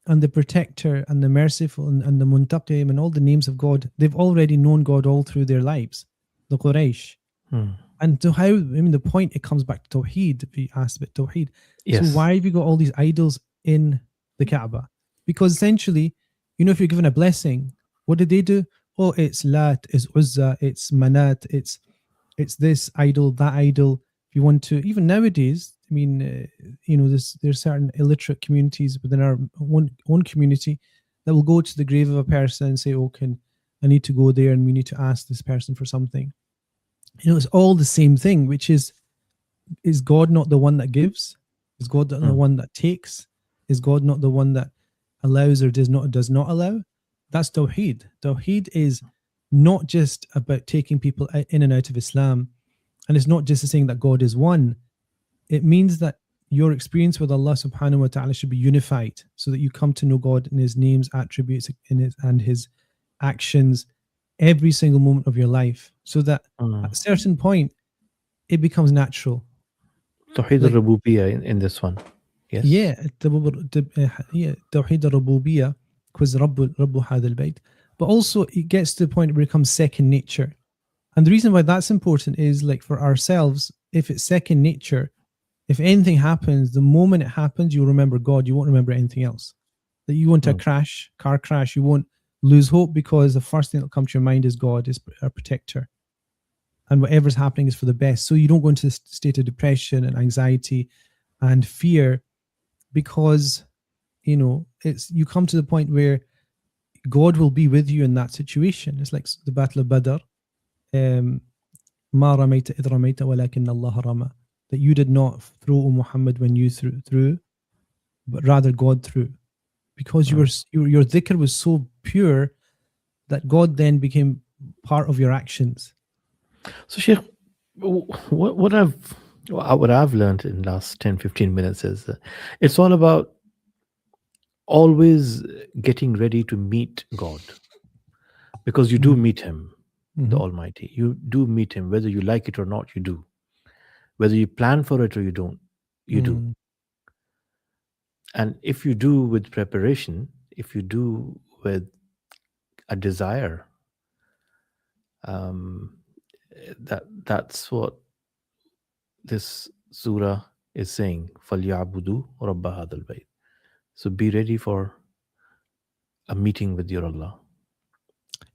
and the Protector and the Merciful and the Muntaqim and all the names of God, they've already known God all through their lives, the Quraysh. And so the point, it comes back to Tawheed, if you asked about Tawheed. Yes. So why have you got all these idols in the Kaaba? Because essentially, if you're given a blessing, what did they do? Oh, it's Lat, it's Uzza, it's Manat, it's this idol, that idol. If you want to, even nowadays, there's certain illiterate communities within our own community that will go to the grave of a person and say, oh, I need to go there and we need to ask this person for something. It's all the same thing, which is God not the one that gives? Is God not the one that takes? Is God not the one that allows or does not allow? That's Tawheed. Tawheed is not just about taking people in and out of Islam And it's not just saying that God is one. It means that your experience with Allah subhanahu wa ta'ala should be unified, so that you come to know God in his names, attributes, and his actions every single moment of your life, so that at a certain point it becomes natural. Tawheed al-Rububiyyah in this one. Yes. Yeah, Tawheed al-Rububiyyah, because Rabbu hadha al-bayt. But also it gets to the point where it becomes second nature. And the reason why that's important is, like, for ourselves, if it's second nature, if anything happens, the moment it happens, you'll remember God. You won't remember anything else. That you want a car crash, you won't lose hope, because the first thing that'll come to your mind is God is our protector. And whatever's happening is for the best. So you don't go into this state of depression and anxiety and fear, because, you know, you come to the point where God will be with you in that situation. It's like the Battle of Badr. ما رميت إذ رميت ولكن الله رمى. That you did not throw, O Muhammad, when you threw, but rather God threw, because your dhikr was so pure that God then became part of your actions. So, Sheikh, what I've learned in the last 10-15 minutes is it's all about always getting ready to meet God, because you do meet him, the Almighty. You do meet him, whether you like it or not. You do. Whether you plan for it or you don't, you do. And if you do with preparation, if you do with a desire, that's what this surah is saying. فَلْيَعْبُدُوا رَبَّ هَذَا الْبَيْتِ. So be ready for a meeting with your Allah.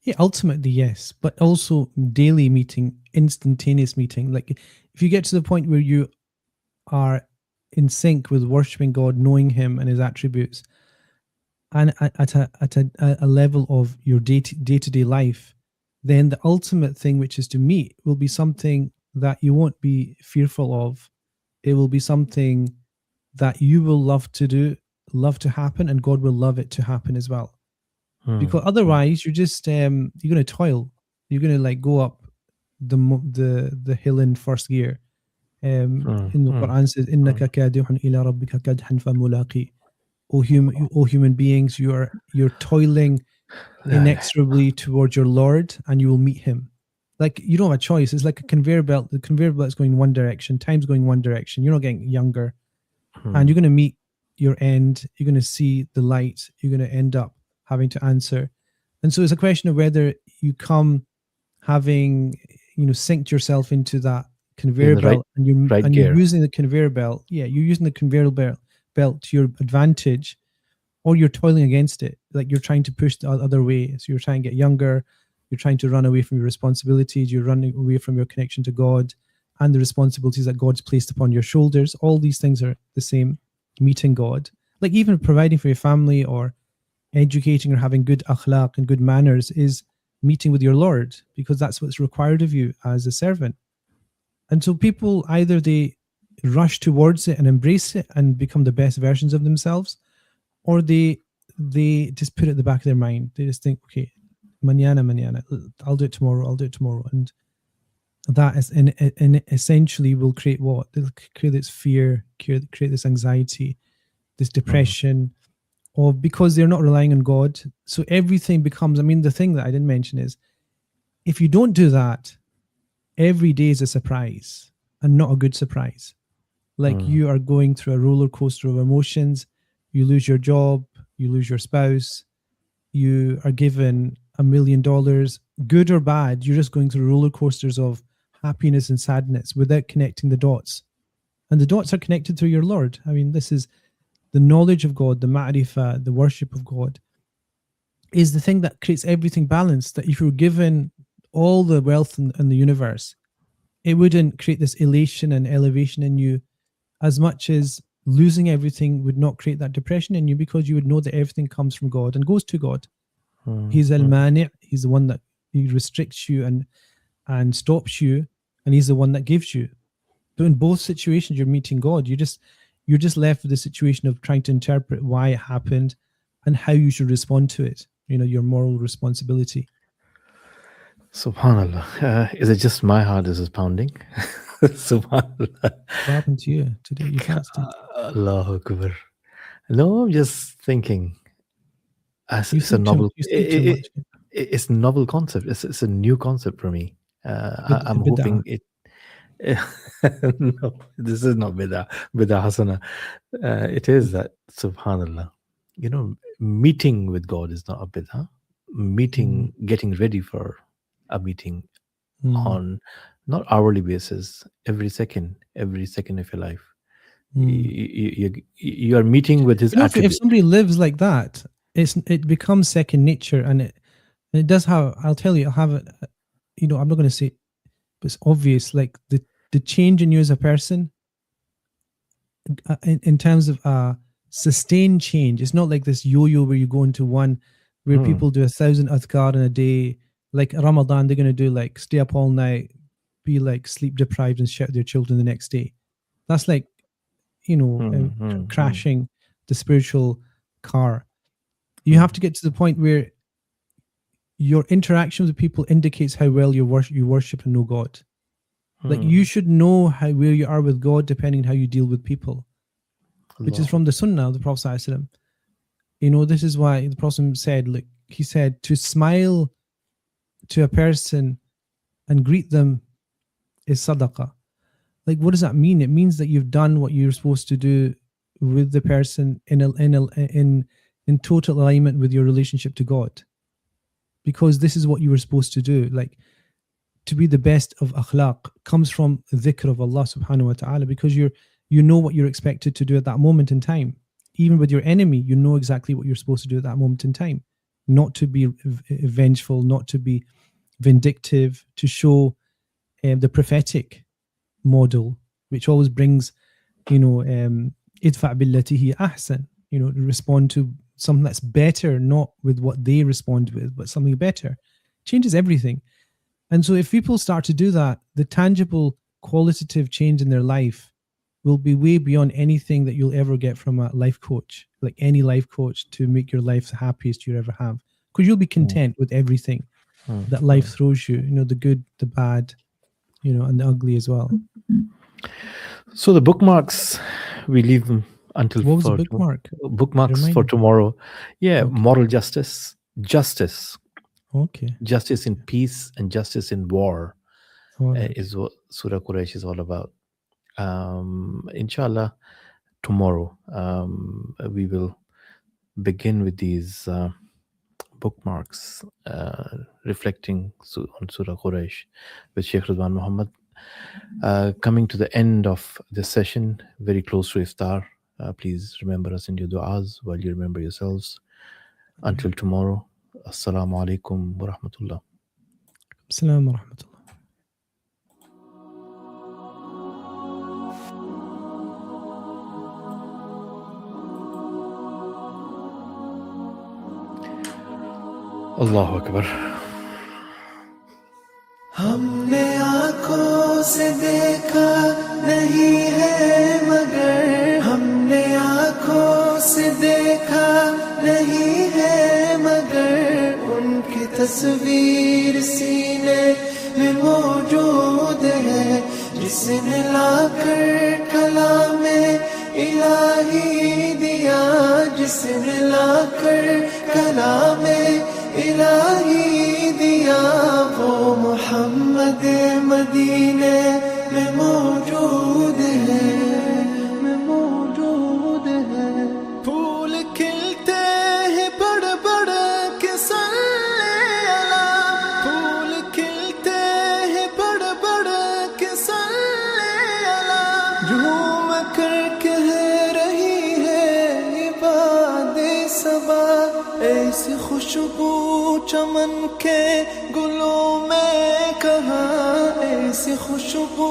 Yeah, ultimately, yes, but also daily meeting, instantaneous meeting. Like, if you get to the point where you are in sync with worshiping God, knowing him and his attributes, and at a level of your day-to-day life, then the ultimate thing, which is to meet, will be something that you won't be fearful of. It will be something that you will love to do, love to happen, and God will love it to happen as well. Because otherwise, you're just you're going to toil. You're going to, like, go up the hill in first gear. In the Quran says, "Innaka kadihun ila rabbika kadhan famulaqi." O human beings, you're toiling inexorably towards your Lord, and you will meet him. Like, you don't have a choice. It's like a conveyor belt. The conveyor belt is going one direction. Time's going one direction. You're not getting younger, and you're going to meet your end. You're going to see the light. You're going to end up having to answer. And so it's a question of whether you come having, synced yourself into that conveyor belt, and you're using the conveyor belt. Yeah, you're using the conveyor belt to your advantage, or you're toiling against it. Like, you're trying to push the other way. So you're trying to get younger. You're trying to run away from your responsibilities. You're running away from your connection to God and the responsibilities that God's placed upon your shoulders. All these things are the same. Meeting God, like even providing for your family or educating or having good akhlaq and good manners, is meeting with your Lord, because that's what's required of you as a servant. And so people, either they rush towards it and embrace it and become the best versions of themselves, or they just put it at the back of their mind. They just think, okay, mañana, I'll do it tomorrow. And that is, and essentially will create what? They'll create this fear, create this anxiety, this depression, or because they're not relying on God. So everything becomes, the thing that I didn't mention is, if you don't do that, every day is a surprise, and not a good surprise. Like, you are going through a roller coaster of emotions. You lose your job, you lose your spouse, you are given $1 million, good or bad. You're just going through roller coasters of happiness and sadness without connecting the dots. And the dots are connected through your Lord. This is the knowledge of God, the ma'rifah, the worship of God, is the thing that creates everything balanced. That if you're given all the wealth in the universe, it wouldn't create this elation and elevation in you, as much as losing everything would not create that depression in you, because you would know that everything comes from God and goes to God. He's al-mani'. He's the one that he restricts you and stops you, and he's the one that gives you. But in both situations, you're meeting God. You're just left with the situation of trying to interpret why it happened and how you should respond to it. Your moral responsibility. Subhanallah. Is it just my heart that is pounding? Subhanallah. What happened to you today? You fasted? Allahu Akbar. No, I'm just thinking. It's a novel. It's a novel concept. It's a new concept for me. I'm hoping it. No, this is not bidah hasana. It is that, subhanallah, meeting with God is not a bidah. Meeting, getting ready for a meeting on not hourly basis, every second of your life. You are meeting with his attributes. If somebody lives like that, it becomes second nature, and it does have. I'll tell you, I'll have it. I'm not going to say, but it's obvious. Like the change in you as a person, in terms of sustained change. It's not like this yo-yo where you go into one, where people do 1,000 adhkar in a day. Like Ramadan, they're going to do like stay up all night, be like sleep deprived, and shout at their children the next day. That's like, crashing the spiritual car. You have to get to the point where your interaction with people indicates how well you worship and know God. Like you should know where you are with God depending on how you deal with people, which is from the Sunnah of the Prophet ﷺ. This is why the Prophet said, like he said, to smile to a person and greet them is sadaqah. Like, what does that mean? It means that you've done what you're supposed to do with the person in total alignment with your relationship to God, because this is what you were supposed to do. Like, to be the best of akhlaq comes from dhikr of Allah subhanahu wa ta'ala, because you know what you're expected to do at that moment in time. Even with your enemy, you know exactly what you're supposed to do at that moment in time. Not to be vengeful, not to be vindictive, to show the prophetic model, which always brings, idfa' billati hi ahsan, to respond to something that's better, not with what they respond with, but something better. Changes everything. And so if people start to do that, the tangible qualitative change in their life will be way beyond anything that you'll ever get from a life coach, like any life coach, to make your life the happiest you ever have. Because you'll be content with everything that life throws you, the good, the bad, and the ugly as well. So the bookmarks, we leave them until what was the bookmark? Bookmarks for tomorrow. Yeah, okay. Moral justice. Okay. Justice in peace and justice in war is what Surah Quraysh is all about. Inshallah, tomorrow we will begin with these bookmarks reflecting on Surah Quraysh with Sheikh Ridwan Muhammad. Coming to the end of the session, very close to Iftar. Please remember us in your du'as while you remember yourselves. Until tomorrow, Assalamu alaikum wa rahmatullah. Assalamu wa rahmatullah. Allahu Akbar. हमने आँखों से देखा नहीं है मगर, हमने आँखों से देखा नहीं है मगर, उनकी तस्वीर सीने में मौजूद है, जिसने लाकर कलामे इलाही दिया, जिसने लाकर कलामे इलाही दिया, वो मोहम्मद मदीने में मौजूद है, फूल खिलते हैं बड़ बड़ के सल्ले अला, फूल खिलते हैं बड़ बड़ के सल्ले अला, झूम कर कह रही है इबादे सबा, ऐसी खुशबू चमन के गुलों में कहाँ, ऐसी खुशबू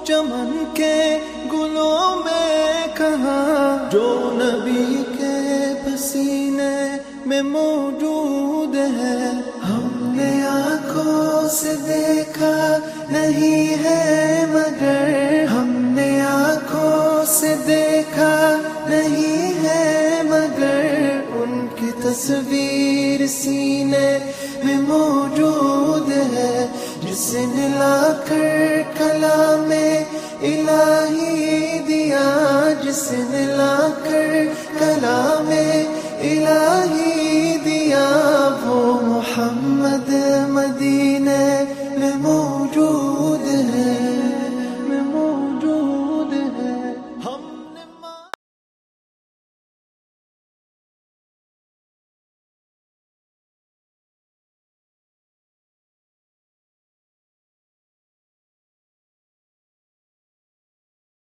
चमन के गुलों में कहाँ, जो नबी के पसीने में मौजूद है। हमने आँखों से देखा नहीं है मगर, हमने आँखों से देखा नहीं है मगर, उनकी तस्वीर सीने में मौजूद है, जिसने लाकर कलामे इलाही दिया जिसने लाकर कलाम